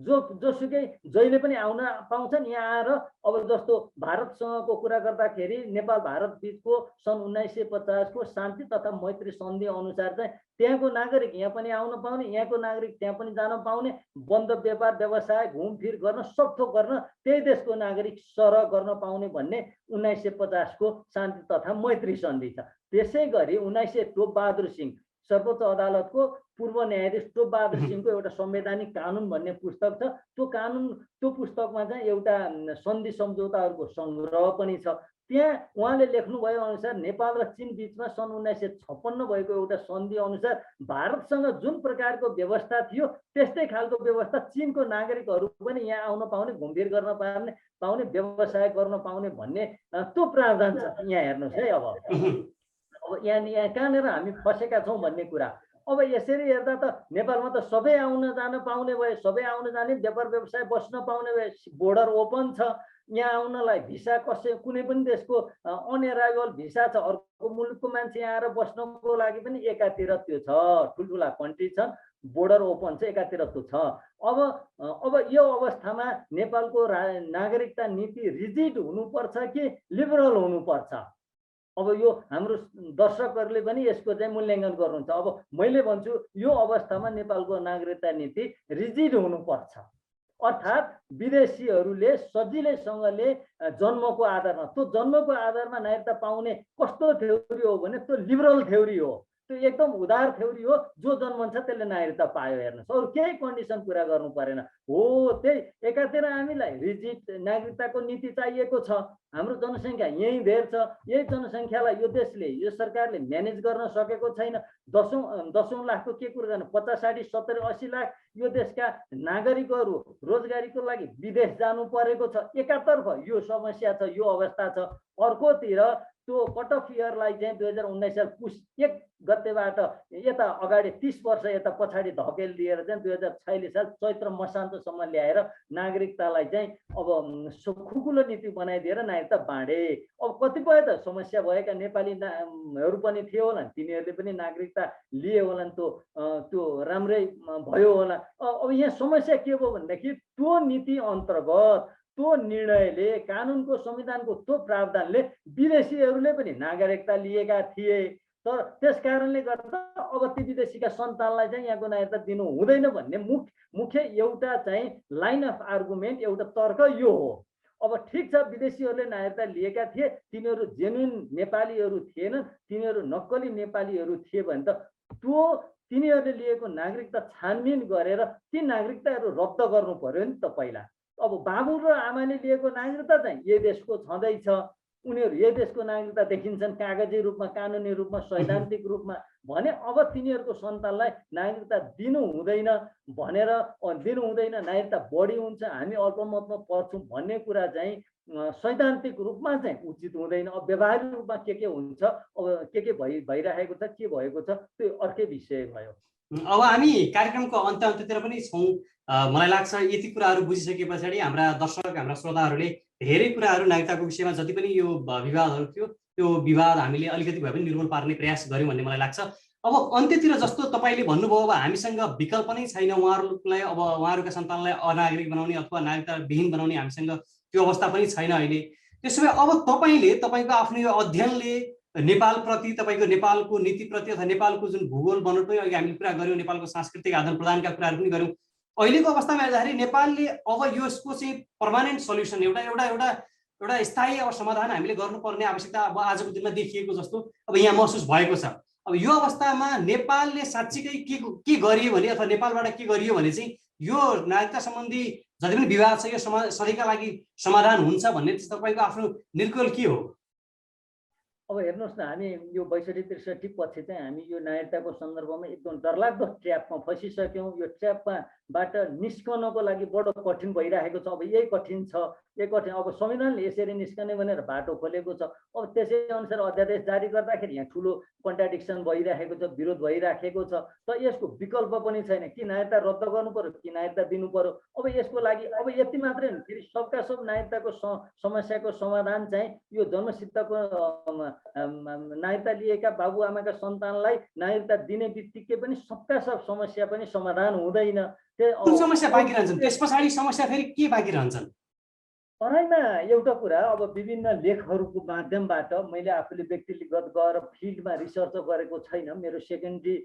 जोसुकै जहिले पनि आउन पाउँछन् यहाँ आएर। अब जस्तो भारतसँगको कुरा गर्दाखेरि नेपाल भारत बिचको सन् 1950 को शान्ति तथा मैत्री सन्धि अनुसार चाहिँ त्यहाँको नागरिक यहाँ पनि आउन पाउने, यहाँको नागरिक त्यहाँ पनि जान पाउने, बन्द व्यापार व्यवसाय घुमफिर गर्न सब थोक गर्न त्यही देशको नागरिक सरह गर्न पाउने भन्ने 1950 को शान्ति तथा मैत्री सन्धि छ। त्यसै गरी 1900 टोपबहादुर सिंह सर्वोच्च अदालतको पूर्व न्यायाधीश टोपबहादुर सिंहको एउटा संवैधानिक कानुन भन्ने पुस्तक छ। त्यो पुस्तकमा चाहिँ एउटा सन्धि सम्झौताहरूको सङ्ग्रह पनि छ। त्यहाँ उहाँले लेख्नुभयो अनुसार नेपाल र चीन बिचमा सन् 1956 भएको एउटा सन्धि अनुसार भारतसँग जुन प्रकारको व्यवस्था थियो त्यस्तै खालको व्यवस्था चीनको नागरिकहरू पनि यहाँ आउन पाउने, घुमफिर गर्न पाउने, व्यवसाय गर्न पाउने भन्ने त्यो प्रावधान छ। यहाँ हेर्नुहोस् है, अब यहाँ कहाँनिर हामी फसेका छौँ भन्ने कुरा। अब यसरी हेर्दा त नेपालमा त सबै आउन जान पाउने भए, सबै आउन जाने, व्यापार व्यवसाय बस्न पाउने भए, बोर्डर ओपन छ। यहाँ आउनलाई भिसा कुनै पनि देशको अनएराइभल भिसा छ। अर्को मुलुकको मान्छे यहाँ आएर बस्नको लागि पनि एकातिर त्यो छ, ठुल्ठुला कन्ट्री छन्, बोर्डर ओपन छ, एकातिर त्यो छ। अब यो अवस्थामा नेपालको नागरिकता नीति रिजिड हुनुपर्छ कि लिबरल हुनुपर्छ? अब यो हाम्रो दर्शकहरूले पनि यसको चाहिँ मूल्याङ्कन गर्नुहुन्छ। अब मैले भन्छु यो अवस्थामा नेपालको नागरिकता नीति रिजिड हुनुपर्छ, अर्थात् विदेशीहरूले सजिलैसँगले जन्मको आधारमा, त्यो जन्मको आधारमा नागरिकता पाउने कस्तो थ्योरी हो भने त्यो लिबरल थ्योरी हो, त्यो एकदम उदार थ्योरी हो। जो जन्मन्छ त्यसले नागरिकता पायो। हेर्नुहोस्, अरू केही कन्डिसन पुरा गर्नु परेन। हो, त्यही एकातिर हामीलाई रिजिड नागरिकताको नीति चाहिएको छ। हाम्रो जनसङ्ख्या यही धेर छ, यही जनसङ्ख्यालाई यो देशले, यो सरकारले म्यानेज गर्न सकेको छैन। दसौँ लाखको के कुरो गर्नु, 50, 60, 70, 80 लाख यो देशका नागरिकहरू रोजगारीको लागि विदेश जानु परेको छ। एकातर्फ यो समस्या छ, यो अवस्था छ। अर्कोतिर त्यो कट अफ इयरलाई चाहिँ 2019 साल पुस 1 गतेबाट यता अगाडि 30 वर्ष यता पछाडि धकेल दिएर चाहिँ 2046 साल चैत्र मसान्तसम्म ल्याएर नागरिकतालाई चाहिँ अब खुकुलो नीति बनाइदिएर नागरिकता बाँडे। अब कतिपय त समस्या भएका नेपालीहरू पनि थिए होला, तिनीहरूले पनि नागरिकता लिए होला, त्यो राम्रै भयो होला। अब यहाँ समस्या के भयो भनेदेखि त्यो नीति अन्तर्गत त्यो निर्णयले कानुनको संविधानको त्यो प्रावधानले विदेशीहरूले पनि नागरिकता लिएका थिए। तर त्यस कारणले गर्दा अब ती विदेशीका सन्तानलाई चाहिँ यहाँको नागरिकता दिनु हुँदैन भन्ने मुख्य एउटा चाहिँ लाइन अफ आर्गुमेन्ट, एउटा तर्क यो हो। अब ठिक छ, विदेशीहरूले नागरिकता लिएका थिए, तिनीहरू जेन्युन नेपालीहरू थिएनन्, तिनीहरू नक्कली नेपालीहरू थिए भने त त्यो तिनीहरूले लिएको नागरिकता छानबिन गरेर ती नागरिकताहरू रद्द गर्नु पर्यो नि त पहिला। अब बाबु र आमाले लिएको नागरिकता चाहिँ यही देशको छँदैछ, उनीहरू यही देशको नागरिकता देखिन्छन् कागजी रूपमा, कानुनी रूपमा, सैद्धान्तिक रूपमा भने अब तिनीहरूको सन्तानलाई नागरिकता दिनु हुँदैन भनेर, नागरिकता बढी हुन्छ, हामी अल्पमतमा पर्छौँ भन्ने कुरा चाहिँ सैद्धान्तिक रूपमा चाहिँ उचित हुँदैन। अब व्यवहारिक रूपमा के हुन्छ, अब के भइरहेको छ, के भएको छ, त्यो अर्कै विषय भयो। अब हामी कार्यक्रमको अन्त्यतिर पनि छौँ। मलाई लाग्छ यति कुराहरू बुझिसके पछाडि हाम्रा दर्शक, हाम्रा श्रोताहरूले धेरै कुराहरू नागरिकताको विषयमा जति पनि यो विवादहरू थियो त्यो विवाद हामीले अलिकति भए पनि निर्मूल पार्ने प्रयास गर्यौँ भन्ने मलाई लाग्छ। अब अन्त्यतिर जस्तो तपाईँले भन्नुभयो, अब हामीसँग विकल्प नै छैन उहाँहरूलाई, अब उहाँहरूका सन्तानलाई अनागरिक बनाउने अथवा नागरिकता विहीन बनाउने हामीसँग त्यो अवस्था पनि छैन अहिले। त्यसो भए अब तपाईँले तपाईँको आफ्नो यो अध्ययनले नेपालप्रति, तपाईँको नेपालको नीतिप्रति अथवा नेपालको जुन भूगोल बनोट पनि अघि हामीले कुरा गऱ्यौँ, नेपालको सांस्कृतिक आदान प्रदानका कुराहरू पनि गऱ्यौँ, अहिलेको अवस्थामा हेर्दाखेरि नेपालले अब यसको चाहिँ पर्मानेन्ट सल्युसन, एउटा स्थायी अब समाधान हामीले गर्नुपर्ने आवश्यकता अब आजको दिनमा देखिएको जस्तो अब यहाँ महसुस भएको छ। अब यो अवस्थामा नेपालले साँच्चीकै के गरियो भने अथवा नेपालबाट के गरियो भने चाहिँ यो नागरिकता सम्बन्धी जति पनि विवाद छ यो सधैँका लागि समाधान हुन्छ भन्ने तपाईँको आफ्नो निर्कल के हो? अब हेर्नुहोस् न, हामी यो 62-63 पछि चाहिँ हामी यो नागरिकताको सन्दर्भमा एकदम डरलाग्दो ट्र्यापमा फसिसक्यौँ। यो ट्र्यापबाट निस्कनको लागि बडो कठिन भइरहेको छ। अब यही कठिन छ, अब संविधानले यसरी निस्कने भनेर बाटो खोलेको छ। अब त्यसै अनुसार अध्यादेश जारी गर्दाखेरि यहाँ ठुलो कन्ट्राडिक्सन भइरहेको छ, विरोध भइराखेको छ। त यसको विकल्प पनि छैन, कि नागरिकता रद्द गर्नु पर्यो कि नागरिकता दिनु पर्यो। अब यसको लागि अब यति मात्रै होइन, फेरि सबका सब नागरिकताको समस्याको समाधान चाहिँ यो जन्मसिद्धको नागरिकता लिएका बाबुआमाका सन्तानलाई नागरिकता दिने बित्तिकै पनि सबका सब समस्या पनि समाधान हुँदैन। कुन समस्या बाँकी रहन्छन्? त्यस पछाडि समस्या फेरि के बाँकी रहन्छन्? तराईमा एउटा कुरा, अब विभिन्न लेखहरूको माध्यमबाट मैले आफूले व्यक्तिगत गएर फिल्डमा रिसर्च गरेको छैन, मेरो सेकेन्डरी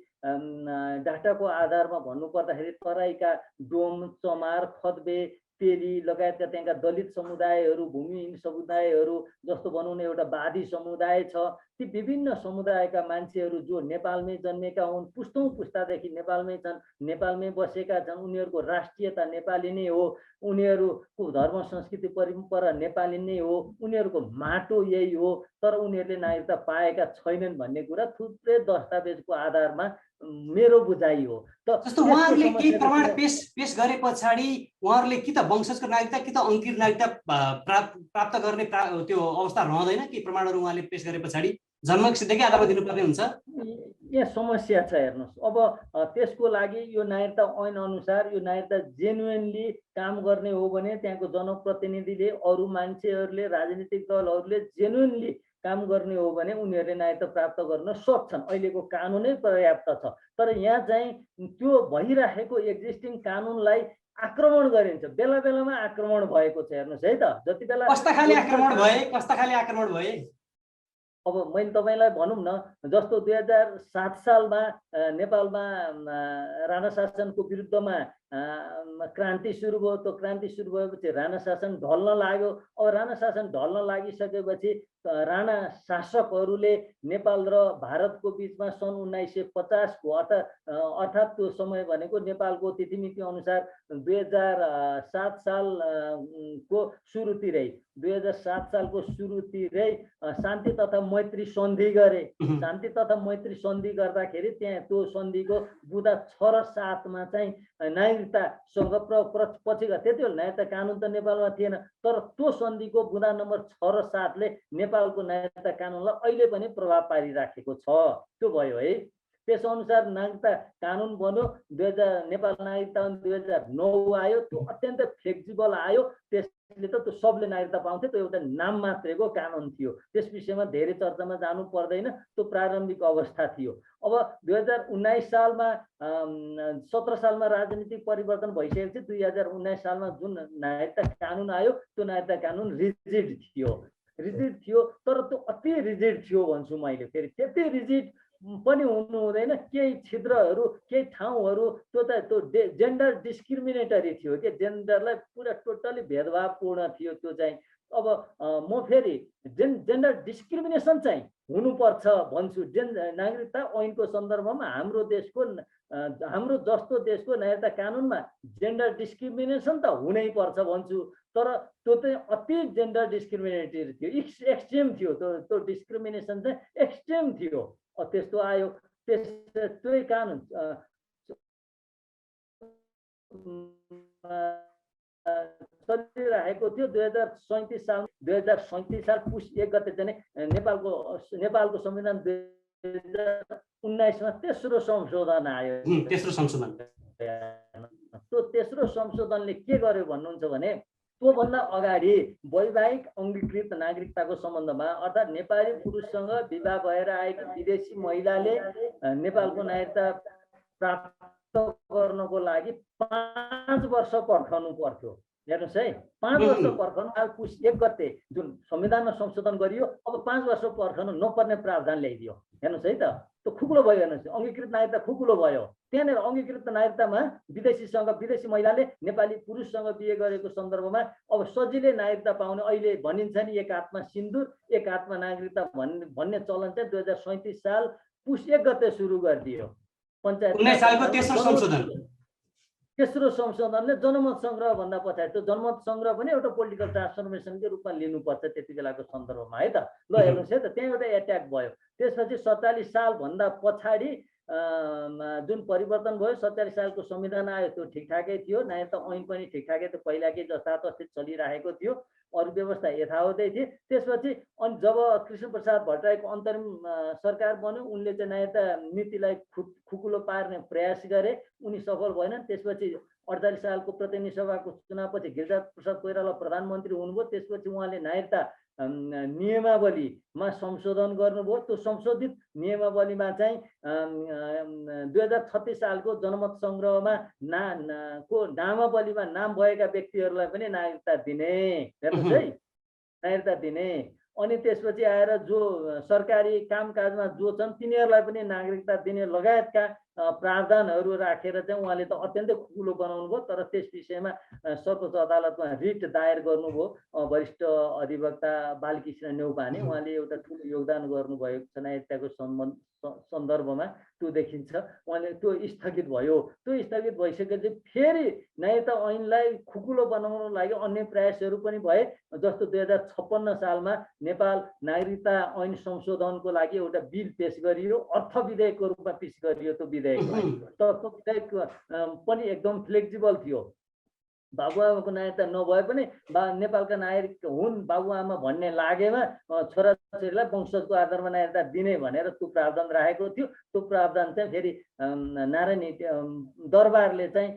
डाटाको आधारमा भन्नुपर्दाखेरि तराईका डोम, चमार, खदबे, तेली लगायतका त्यहाँका दलित समुदायहरू, भूमिहीन समुदायहरू, जस्तो भनौँ न एउटा वादी समुदाय छ, ती विभिन्न समुदायका मान्छेहरू जो नेपालमै जन्मेका हुन्, पुस्तौँ पुस्तादेखि नेपालमै छन्, नेपालमै बसेका छन्, उनीहरूको राष्ट्रियता नेपाली नै हो, उनीहरूको धर्म संस्कृति परम्परा नेपाली नै हो, उनीहरूको माटो यही हो, तर उनीहरूले नागरिकता पाएका छैनन् भन्ने कुरा थुप्रै दस्तावेजको आधारमा मेरो बुझाइ हो। जस्तो उहाँहरूले केही प्रमाण पेश गरे पछाडि उहाँहरूले कि त वंशजको नागरिकता कि त अङ्कित नागरिकता प्राप्त गर्ने त्यो अवस्था रहँदैन कि प्रमाणहरू उहाँले पेश गरे पछाडि जन्मसिद्धकै आधारमा दिनुपर्ने हुन्छ? यहाँ समस्या छ। हेर्नुहोस्, अब त्यसको लागि यो नागरिकता ऐन अनुसार यो नागरिकता जेन्युनली काम गर्ने हो भने त्यहाँको जनप्रतिनिधिले, अरू मान्छेहरूले, राजनीतिक दलहरूले जेन्युनली काम गर्ने हो भने उनीहरूले नागरिकता प्राप्त गर्न सक्छन्। अहिलेको कानुनै पर्याप्त छ। तर यहाँ चाहिँ त्यो भइरहेको एक्जिस्टिङ कानुनलाई आक्रमण गरिन्छ, बेला बेलामा आक्रमण भएको छ। हेर्नुहोस् है त, जति बेला कस्ता खाले आक्रमण भए अब मैले तपाईँलाई भनौँ न, जस्तो 2007 सालमा नेपालमा राणा शासनको विरुद्धमा क्रान्ति सुरु भयो। त्यो क्रान्ति सुरु भएपछि राणा शासन ढल्न लाग्यो। अब राणा शासन ढल्न लागिसकेपछि राणा शासकहरूले नेपाल र भारतको बिचमा सन् 1950 को अर्थात् त्यो समय भनेको नेपालको तिथिमिति अनुसार 2007 सालको सुरुतिरै 2007 सालको सुरुतिरै शान्ति तथा मैत्री सन्धि गरे। शान्ति तथा मैत्री सन्धि गर्दाखेरि त्यहाँ त्यो सन्धिको बुँदा 6 र 7 मा चाहिँ नागरिकतासँग पछि त्यति बेला नागरिकता कानुन त नेपालमा थिएन, तर त्यो सन्धिको बुँदा नम्बर 6 र 7ले नेपालको नागरिकता कानुनलाई अहिले पनि प्रभाव पारिराखेको छ। त्यो भयो है। त्यसअनुसार नागरिकता कानुन बन्यो, 2000 नेपाल नागरिकता 2009 आयो, त्यो अत्यन्तै फ्लेक्सिबल आयो। त्यसले त त्यो सबले नागरिकता पाउँथे, त्यो एउटा नाम मात्रैको कानुन थियो। त्यस विषयमा धेरै चर्चामा जानु पर्दैन, त्यो प्रारम्भिक अवस्था थियो। अब 2019 सालमा 17 सालमा राजनीतिक परिवर्तन भइसकेपछि 2019 सालमा जुन नागरिकता कानुन आयो, त्यो नागरिकता कानुन रिजिड थियो, तर त्यो अति रिजिड थियो भन्छु मैले। फेरि त्यति रिजिड पनि हुनु हुँदैन, केही छिद्रहरू केही ठाउँहरू त्यो जेन्डर डिस्क्रिमिनेटरी थियो कि जेन्डरलाई पुरा टोटली भेदभावपूर्ण थियो त्यो चाहिँ। अब म फेरि जेन्डर डिस्क्रिमिनेसन चाहिँ हुनुपर्छ भन्छु। नागरिकता ऐनको सन्दर्भमा हाम्रो जस्तो देशको नागरिकता कानुनमा जेन्डर डिस्क्रिमिनेसन त हुनै पर्छ भन्छु, तर त्यो चाहिँ अति जेन्डर डिस्क्रिमिनेटरी थियो, एक्सट्रिम थियो। त्यो डिस्क्रिमिनेसन चाहिँ एक्सट्रिम थियो। त्यस्तो आयो, त्यही कानुन चलिरहेको थियो। 2037 साल पुस 1 गते चाहिँ नेपालको संविधान 2019 मा तेस्रो संशोधन आयो। त्यो तेस्रो संशोधनले के गर्यो भन्नुहुन्छ भने, त्योभन्दा अगाडि वैवाहिक अङ्गीकृत नागरिकताको सम्बन्धमा अर्थात् नेपाली पुरुषसँग विवाह भएर आएकी विदेशी महिलाले नेपालको नागरिकता प्राप्त गर्नको लागि 5 वर्ष पर्खनु पर्थ्यो। हेर्नुहोस् है, 5 वर्ष पर्खनु। आज पुस 1 गते जुन संविधानमा संशोधन गरियो, अब 5 वर्ष पर्खनु नपर्ने प्रावधान ल्याइदियो। हेर्नुहोस् है त, त्यो खुकुलो भयो। हेर्नुहोस्, अङ्गीकृत नागरिकता खुकुलो भयो। त्यहाँनिर अङ्गीकृत नागरिकतामा विदेशी महिलाले नेपाली पुरुषसँग बिहे गरेको सन्दर्भमा अब सजिलै नागरिकता पाउने अहिले भनिन्छ नि, एक हातमा सिन्दुर एक हातमा नागरिकता भन्ने चलन चाहिँ 2037 साल पुस 1 गते सुरु गरिदियो। पञ्चायत 19 सालको तेस्रो संशोधनले जनमत सङ्ग्रह भन्दा पछाडि त्यो जनमत सङ्ग्रह पनि एउटा पोलिटिकल ट्रान्सफर्मेसनकै रूपमा लिनुपर्छ त्यति बेलाको सन्दर्भमा है त। ल हेर्नुहोस् है त, त्यहाँ एउटा एट्याक भयो। त्यसपछि 47 साल भन्दा पछाडि जुन परिवर्तन भयो, 47 सालको संविधान आयो, त्यो ठिकठाकै थियो। नागरिकता ऐन पनि ठिकठाकै थियो, पहिलाकै जस्तातस्तै चलिरहेको थियो, अरू व्यवस्था यथावतै थिए। त्यसपछि अनि जब कृष्णप्रसाद भट्टराईको अन्तरिम सरकार बन्यो, उनले चाहिँ नागरिकता नीतिलाई खुकुलो पार्ने प्रयास गरे, उनी सफल भएनन्। त्यसपछि 48 सालको प्रतिनिधि सभाको चुनावपछि गिरिजाप्रसाद कोइराला प्रधानमन्त्री हुनुभयो। त्यसपछि उहाँले नागरिकता नियमावलीमा संशोधन गर्नुभयो। त्यो संशोधित नियमावलीमा चाहिँ 2036 सालको जनमत सङ्ग्रहमा नामावलीमा नाम भएका व्यक्तिहरूलाई पनि नागरिकता दिने। हेर्नुहोस् है, नागरिकता दिने। अनि त्यसपछि आएर जो सरकारी कामकाजमा जो छन् तिनीहरूलाई पनि नागरिकता दिने लगायतका प्रावधानहरू राखेर चाहिँ उहाँले त अत्यन्तै खुकुलो बनाउनु भयो। तर त्यस विषयमा सर्वोच्च अदालतमा रिट दायर गर्नुभयो वरिष्ठ अधिवक्ता बालकृष्ण नेउपाने। उहाँले एउटा ठुलो योगदान गर्नुभएको छ नागरिकताको सन्दर्भमा, त्यो देखिन्छ। उहाँले त्यो स्थगित भयो। त्यो स्थगित भइसकेपछि फेरि नागरिकता ऐनलाई खुकुलो बनाउनको लागि अन्य प्रयासहरू पनि भए। जस्तो 2056 सालमा नेपाल नागरिकता ऐन संशोधनको लागि एउटा बिल पेश गरियो, अर्थ विधेयकको रूपमा पेश गरियो। त्यो विधेयक तर त्यो विधेयक पनि एकदम फ्लेक्सिबल थियो। बाबुआमाको नागरिकता नभए पनि नेपालका नागरिक हुन् बाबुआमा भन्ने लागेमा छोराछोरीलाई वंशजको आधारमा नागरिकता दिने भनेर त्यो प्रावधान राखेको थियो। त्यो प्रावधान चाहिँ फेरि नारायण दरबारले चाहिँ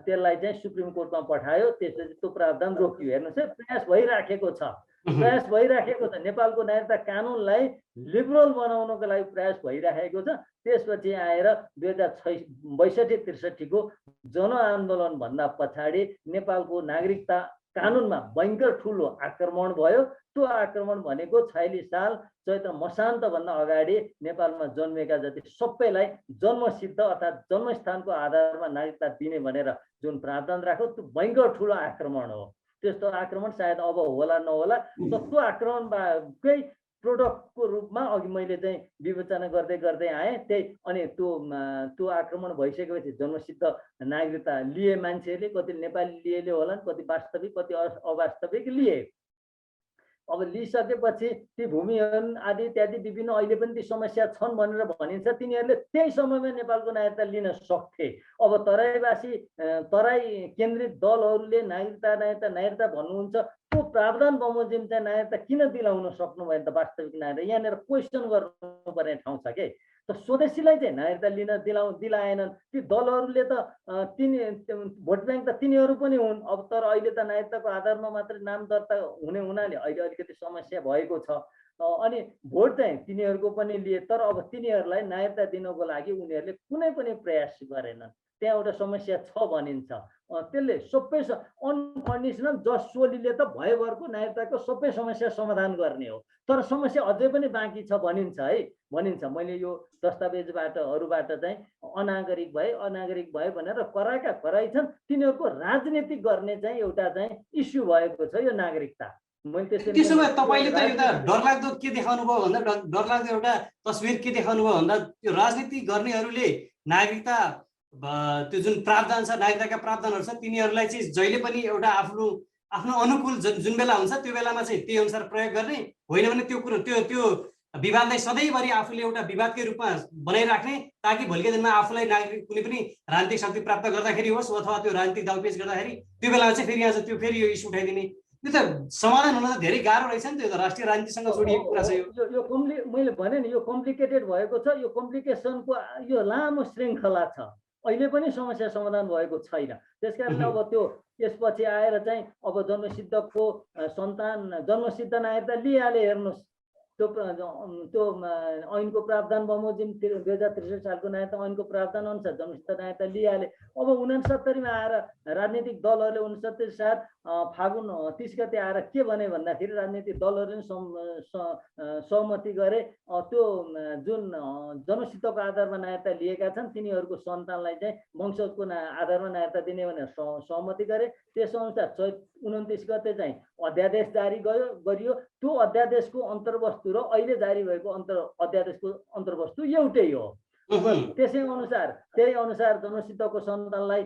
त्यसलाई चाहिँ सुप्रिम कोर्टमा पठायो। त्यसपछि त्यो प्रावधान रोकियो। हेर्नुहोस् है, प्रयास भइराखेको छ। नेपालको नागरिकता कानुनलाई लिबरल बनाउनको लागि प्रयास भइराखेको छ। त्यसपछि आएर 2062-63 को जनआन्दोलन भन्दा पछाडि नेपालको नागरिकता कानुनमा भयङ्कर ठुलो आक्रमण भयो। त्यो आक्रमण भनेको 46 साल चैत्र मसान्तभन्दा अगाडि नेपालमा जन्मेका जति सबैलाई जन्मसिद्ध अर्थात् जन्मस्थानको आधारमा नागरिकता दिने भनेर जुन प्रावधान राख्यो, त्यो भयङ्कर ठुलो आक्रमण हो। त्यस्तो आक्रमण सायद अब होला नहोला, तर त्यो आक्रमणकै प्रोडक्टको रूपमा अघि मैले चाहिँ विवेचना गर्दै आएँ। त्यही अनि त्यो आक्रमण भइसकेपछि जन्मसिद्ध नागरिकता लिए मान्छेहरूले, कति नेपाली लिएले होलान्, कति वास्तविक कति अवास्तविक लिए। अब लिइसकेपछि ती भूमिहरू आदि इत्यादि विभिन्न अहिले पनि ती समस्या छन् भनेर भनिन्छ। तिनीहरूले त्यही समयमा नेपालको नागरिकता लिन सक्थे। अब तराई केन्द्रित दलहरूले नागरिकता भन्नुहुन्छ, त्यो प्रावधान बमोजिम चाहिँ नागरिकता किन दिलाउन सक्नु भएन त? वास्तविक नागरिकता यहाँनिर क्वेसन गर्नुपर्ने ठाउँ छ के। त स्वदेशीलाई चाहिँ नागरिकता दिलाएनन् ती दलहरूले त। भोट ब्याङ्क त तिनीहरू पनि हुन्। अब तर अहिले त नागरिकताको आधारमा मात्रै नाम दर्ता हुने हुनाले अहिले अलिकति समस्या भएको छ। अनि भोट चाहिँ तिनीहरूको पनि लिए, तर अब तिनीहरूलाई नागरिकता दिनको लागि उनीहरूले कुनै पनि प्रयास गरेनन्। त्यहाँ एउटा समस्या छ भनिन्छ। त्यसले सबै अनकन्डिसनल जस्ट सोलीले त भयभरको नागरिकताको सबै समस्या समाधान गर्ने हो, तर समस्या अझै पनि बाँकी छ भनिन्छ है। मैले यो दस्तावेजहरूबाट चाहिँ अनागरिक भए भनेर कराई छन्। तिनीहरूको राजनीति गर्ने चाहिँ एउटा चाहिँ इस्यु भएको छ यो नागरिकता। त्यसो भए तपाईँले त एउटा डरलाग्दो के देखाउनु भयो भन्दा, डरलाग्दो एउटा तस्बिर के देखाउनु भयो भन्दा, त्यो राजनीति गर्नेहरूले नागरिकता त्यो जुन प्रावधान छ, नागरिकताका प्रावधानहरू छ, तिनीहरूलाई चाहिँ जहिले पनि एउटा आफ्नो अनुकूल जुन बेला हुन्छ त्यो बेलामा चाहिँ त्यही अनुसार प्रयोग गर्ने, होइन भने त्यो विवादलाई सधैँभरि आफूले एउटा विवादकै रूपमा बनाइराख्ने, ताकि भोलिका दिनमा आफूलाई नागरिक कुनै पनि राजनीतिक शक्ति प्राप्त गर्दाखेरि होस् अथवा त्यो राजनीतिक दाउपेच गर्दाखेरि त्यो बेलामा चाहिँ फेरि यहाँ त्यो फेरि यो इस्यु उठाइदिने। यो त समाधान हुन त धेरै गाह्रो रहेछ नि। त्यो त राष्ट्रिय राजनीतिसँग जोडिएको कुरा छ। यो मैले भने नि यो कम्प्लिकेटेड भएको छ। यो कम्प्लिकेसनको यो लामो श्रृङ्खला छ, अहिले पनि समस्या समाधान भएको छैन। त्यसकारण अब त्यो यसपछि आएर चाहिँ अब जन्मसिद्धको जन्मसिद्ध नागरिकता लिइहाले। हेर्नुहोस् त्यो ऐनको प्रावधान बमोजिम 2063 सालको नागरिकता ऐनको प्रावधान अनुसार जन्मसिद्ध नागरिकता लिइहाले। अब 69मा आएर राजनीतिक दलहरूले 69 साल फागुन 30 गते आएर के भने भन्दाखेरि राजनीतिक दलहरूले सहमति गरे त्यो जुन जन्मसिद्धको आधारमा नागरिकता लिएका छन् तिनीहरूको सन्तानलाई चाहिँ वंशजको आधारमा नागरिकता दिने भनेर सहमति गरे। त्यसअनुसार चैत 29 गते चाहिँ अध्यादेश जारी गरियो। त्यो अध्यादेशको अन्तर्वस्तु र अहिले जारी भएको अध्यादेशको अन्तर्वस्तु एउटै हो। त्यही अनुसार जन्मसिद्धको सन्तानलाई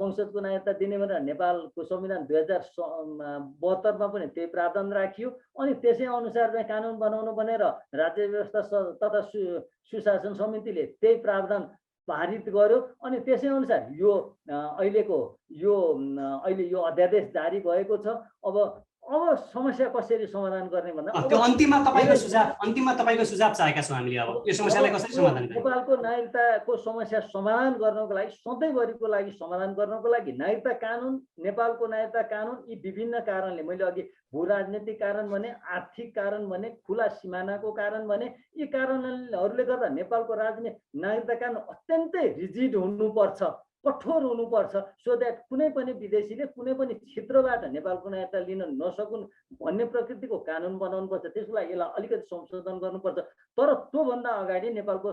वंशजको नागरिकता दिने भनेर नेपालको संविधान 2072मा पनि त्यही प्रावधान राखियो। अनि त्यसै अनुसार चाहिँ कानुन बनाउनु भनेर राज्य व्यवस्था तथा सुशासन समितिले त्यही प्रावधान पारित गर्यो। अनि त्यसै अनुसार अहिले यो अध्यादेश जारी भएको छ। अब समस्या कसरी समाधान गर्ने भन्दा त्यो अन्तिममा तपाईको सुझाव चाहेका छौँ हामीले। अब यो समस्यालाई कसरी समाधान गर्ने? नेपालको नागरिकताको समस्या समाधान गर्नको लागि, सधैँभरिको लागि समाधान गर्नको लागि नागरिकता कानुन, नेपालको नागरिकता कानुन यी विभिन्न कारणले, मैले अघि भू राजनीतिक कारण भने, आर्थिक कारण भने, खुला सिमानाको कारण भने, यी कारणहरूले गर्दा नेपालको नागरिकता कानुन अत्यन्तै रिजिड हुनुपर्छ, कठोर हुनुपर्छ, सो द्याट कुनै पनि विदेशीले कुनै पनि क्षेत्रबाट नेपालको नागरिकता लिन नसकुन् भन्ने प्रकृतिको कानुन बनाउनुपर्छ। त्यसको लागि यसलाई अलिकति संशोधन गर्नुपर्छ। तर त्योभन्दा अगाडि नेपालको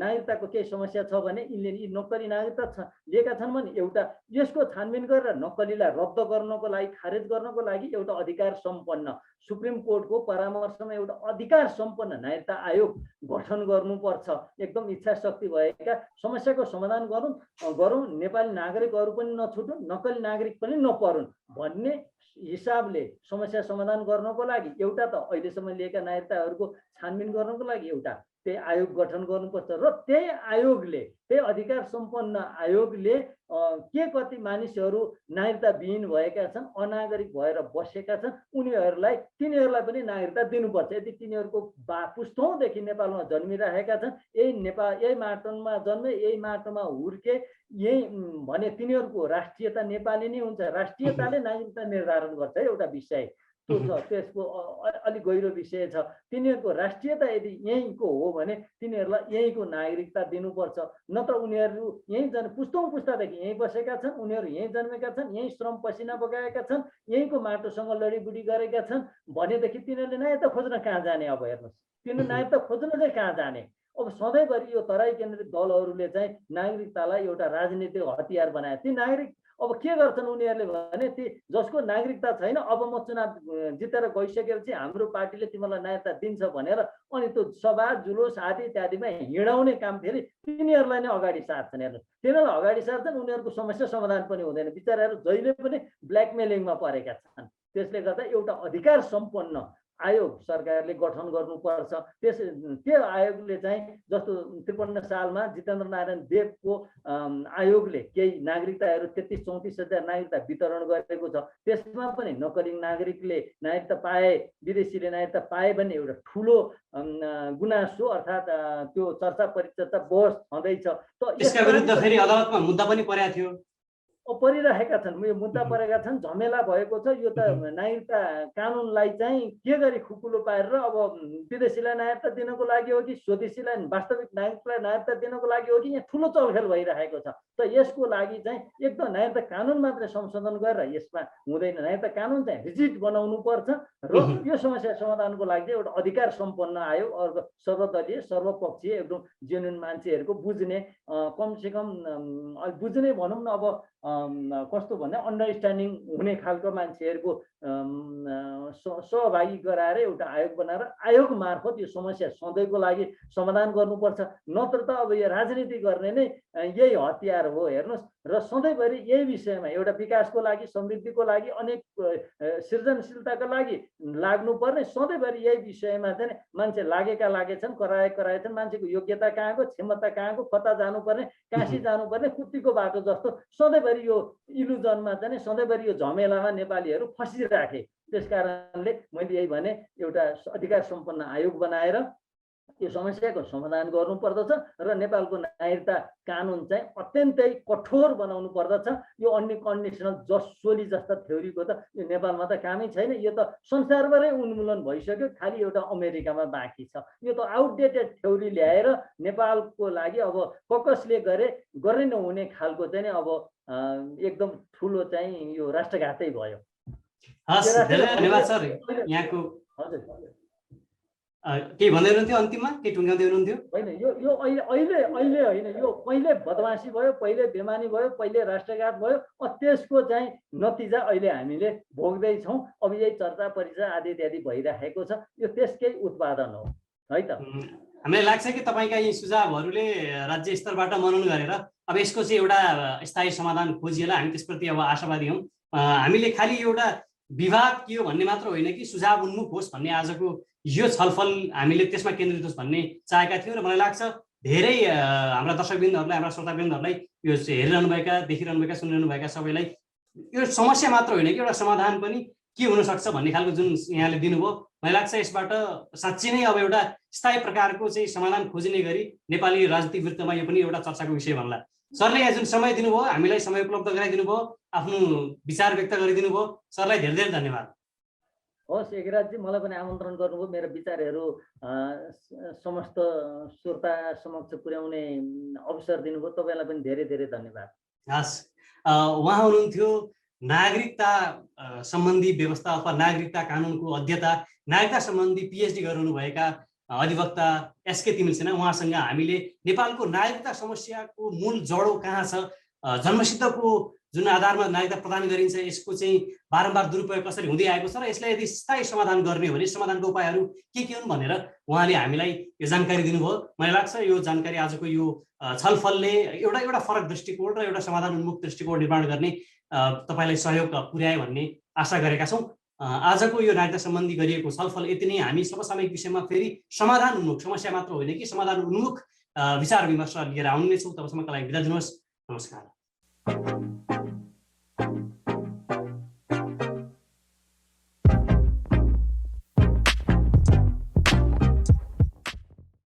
नागरिकताको केही समस्या छ भने यी नक्कली नागरिकता लिएका छन् भने एउटा यसको छानबिन गरेर नक्कलीलाई रद्द गर्नको लागि, खारेज गर्नको लागि एउटा अधिकार सम्पन्न सुप्रिम कोर्टको परामर्शमा एउटा अधिकार सम्पन्न नागरिकता आयोग गठन गर्नुपर्छ। एकदम इच्छा शक्ति भएका समस्याको समाधान गरौँ, नेपाली नागरिकहरू पनि नछुटुन्, नक्कली नागरिक पनि नपरुन् भन्ने हिसाबले समस्या समाधान गर्नको लागि एउटा त अहिलेसम्म लिएका नागरिकताहरूको छानबिन गर्नको लागि एउटा त्यही आयोग गठन गर्नुपर्छ। र त्यही अधिकार सम्पन्न आयोगले के कति मानिसहरू नागरिकता विहीन भएका छन्, अनागरिक भएर बसेका छन्, तिनीहरूलाई पनि नागरिकता दिनुपर्छ। यदि तिनीहरूको पुस्तौँदेखि नेपालमा जन्मिरहेका छन्, यही माटोमा जन्मे, यही माटोमा हुर्के, यही भने तिनीहरूको राष्ट्रियता नेपाली नै हुन्छ। राष्ट्रियताले नागरिकता निर्धारण गर्छ एउटा विषय त्यो छ, त्यसको अलिक गहिरो विषय छ। तिनीहरूको राष्ट्रियता यदि यहीँको हो भने तिनीहरूलाई यहीँको नागरिकता दिनुपर्छ। नत्र उनीहरू यहीँ पुस्तौँ पुस्तादेखि यहीँ बसेका छन्, उनीहरू यहीँ जन्मेका छन्, यहीँ श्रम पसिना बगाएका छन्, यहीँको माटोसँग लडीबुडी गरेका छन् भनेदेखि तिनीहरूले नागरिकता खोज्न कहाँ जाने? अब हेर्नुहोस्, तिनीहरू नागरिकता खोज्न चाहिँ कहाँ जाने? अब सधैँभरि यो तराई केन्द्रित दलहरूले चाहिँ नागरिकतालाई एउटा राजनीतिक हतियार बनाए। ती नागरिक अब के गर्छन् उनीहरूले भने, ती जसको नागरिकता छैन, अब म चुनाव जितेर गइसकेपछि हाम्रो पार्टीले तिमीलाई नागरिकता दिन्छ भनेर अनि त्यो सभा जुलुस आदि इत्यादिमा हिँडाउने काम फेरि तिनीहरूलाई नै अगाडि सार्छन्। हेर्नु, तिनीहरूलाई अगाडि सार्छन्, उनीहरूको समस्या समाधान पनि हुँदैन। बिचराहरू जहिले पनि ब्ल्याकमेलिङमा परेका छन्। त्यसले गर्दा एउटा अधिकार सम्पन्न आयोग सरकारले गठन गर्नुपर्छ। त्यो आयोगले चाहिँ जस्तो 53 सालमा जितेन्द्र नारायण देवको आयोगले केही नागरिकताहरू 33-34 हजार नागरिकता वितरण गरेको छ। त्यसमा पनि नक्कली नागरिकले नागरिकता पाए, विदेशीले नागरिकता पाए भने एउटा ठुलो गुनासो अर्थात् त्यो चर्चा परिचर्चा बहस छँदैछ। त्यसका विरुद्ध फेरि अदालतमा मुद्दा पनि परेको थियो, परिरहेका छन्, यो मुद्दा परेका छन्, झमेला भएको छ। यो त नागरिकता कानुनलाई चाहिँ के गरी खुकुलो पारेर अब विदेशीलाई नागरिकता दिनको लागि हो कि स्वदेशीलाई वास्तविक नागरिकलाई नागरिकता दिनको लागि हो कि यहाँ ठुलो चलखेल भइरहेको छ। त यसको लागि चाहिँ एकदम नागरिकता कानुन मात्रै संशोधन गरेर यसमा हुँदैन, नागरिकता कानुन चाहिँ रिजिड बनाउनु पर्छ र यो समस्या समाधानको लागि एउटा अधिकार सम्पन्न आयोग, अर्को सर्वदलीय सर्वपक्षीय एकदम जेन्युन मान्छेहरूको बुझ्ने कमसेकम बुझ्ने भनौँ न, अब कस्तो भन्दा अन्डरस्ट्यान्डिङ हुने खालको मान्छेहरूको सहभागी गराएर एउटा आयोग बनाएर आयोग मार्फत यो समस्या सधैँको लागि समाधान गर्नुपर्छ। नत्र त अब यो राजनीति गर्ने नै यही हतियार हो हेर्नुहोस्। र सधैँभरि यही विषयमा एउटा विकासको लागि, समृद्धिको लागि, अनेक सृजनशीलताको लागि लाग्नुपर्ने सधैँभरि यही विषयमा चाहिँ मान्छे लागेछन्, कराएछन्। मान्छेको योग्यता कहाँको, क्षमता कहाँको, कता जानुपर्ने, काशी जानुपर्ने, कुत्तीको बाटो जस्तो सधैँभरि यो इलुजनमा चाहिँ सधैँभरि यो झमेलामा नेपालीहरू फसिराखे। त्यसकारणले मैले यही भने एउटा अधिकार सम्पन्न आयोग बनाएर यो समस्याको समाधान गर्नुपर्दछ र नेपालको नागरिकता कानुन चाहिँ अत्यन्तै कठोर बनाउनु पर्दछ। यो अनकन्डिसनल जसोली जस्ता थ्योरीको त यो नेपालमा त कामै छैन। यो त संसारभरै उन्मूलन भइसक्यो, खालि एउटा अमेरिकामा बाँकी छ। यो त आउटडेटेड थ्योरी ल्याएर नेपालको लागि अब कसले गर्ने नहुने खालको चाहिँ अब एकदम ठुलो चाहिँ यो राष्ट्रघातै भयो। हस्, धेरै धन्यवाद सर। यहाँको हजुर केही भन्दै हुनुहुन्थ्यो, अन्तिममा केही टुङ्ग्याउँदै हुनुहुन्थ्यो? होइन, यो अहिले होइन, यो पहिले बदमासी भयो, पहिले बेमानी भयो, पहिले राष्ट्रघात भयो, त्यसको चाहिँ नतिजा अहिले हामीले भोग्दैछौँ। अब यही चर्चा परिचर्चा आदि इत्यादि भइरहेको छ, यो त्यसकै उत्पादन हो है त। हामीलाई लाग्छ कि तपाईँका यी सुझावहरूले राज्य स्तरबाट मनन गरेर अब यसको चाहिँ एउटा स्थायी समाधान खोजिएला। हामी त्यसप्रति अब आशावादी हौँ। हामीले खालि एउटा विवाद के हो भन्ने मात्र होइन कि सुझाव उन्मुख होस् भन्ने आजको यो छलफल हामीले त्यसमा केन्द्रित होस् भन्ने चाहेका थियौँ। र मलाई लाग्छ धेरै हाम्रा दर्शकवृन्दहरूलाई, हाम्रा श्रोतावृन्दहरूलाई यो हेरिरहनुभएका, देखिरहनुभएका, सुनिरहनुभएका सबैलाई यो समस्या मात्र होइन कि एउटा समाधान पनि के हुनसक्छ भन्ने खालको जुन यहाँले दिनुभयो, मलाई लाग्छ यसबाट साँच्चै नै अब एउटा स्थायी प्रकारको चाहिँ समाधान खोजिने गरी नेपाली राजनीतिक वृत्तमा यो पनि एउटा चर्चाको विषय भन्ला। सरले यहाँ जुन समय दिनुभयो, हामीलाई समय उपलब्ध गराइदिनु भयो, आफ्नो विचार व्यक्त गरिदिनु भयो, सरलाई धेरै धेरै धन्यवाद। हस् एकराजी, मलाई पनि आमन्त्रण गर्नुभयो, मेरो विचारहरू समस्त श्रोता समक्ष पुर्याउने अवसर दिनुभयो, तपाईँलाई पनि धेरै धेरै धन्यवाद। हस्, उहाँ हुनुहुन्थ्यो नागरिकता सम्बन्धी व्यवस्था अथवा नागरिकता कानुनको अध्येता, नागरिकता सम्बन्धी पिएचडी गर्नुभएका अधिवक्ता एसके तिमिल सेना। उहाँसँग हामीले नेपालको नागरिकता समस्याको मूल जडो कहाँ छ, जन्मसिद्धको जुन आधारमा नागरिकता प्रदान गरिन्छ यसको चाहिँ बारम्बार दुरुपयोग कसरी हुँदै आएको छ र यसलाई यदि स्थायी समाधान गर्ने हो भने समाधानको उपायहरू के हुन् भनेर उहाँले हामीलाई यो जानकारी दिनुभयो। मलाई लाग्छ यो जानकारी आजको यो छलफलले एउटा फरक दृष्टिकोण र एउटा समाधान उन्मुख दृष्टिकोण निर्माण गर्ने तपाईँलाई सहयोग पुर्यायो भन्ने आशा गरेका छौँ। आजको यो नागरिकता सम्बन्धी गरिएको छलफल यति नै। हामी समसामयिक विषयमा फेरि समाधान उन्मुख, समस्या मात्र होइन कि समाधान उन्मुख विचार विमर्श लिएर आउने छौँ। तबसम्मका लागि बिदा दिनुहोस्। नमस्कार।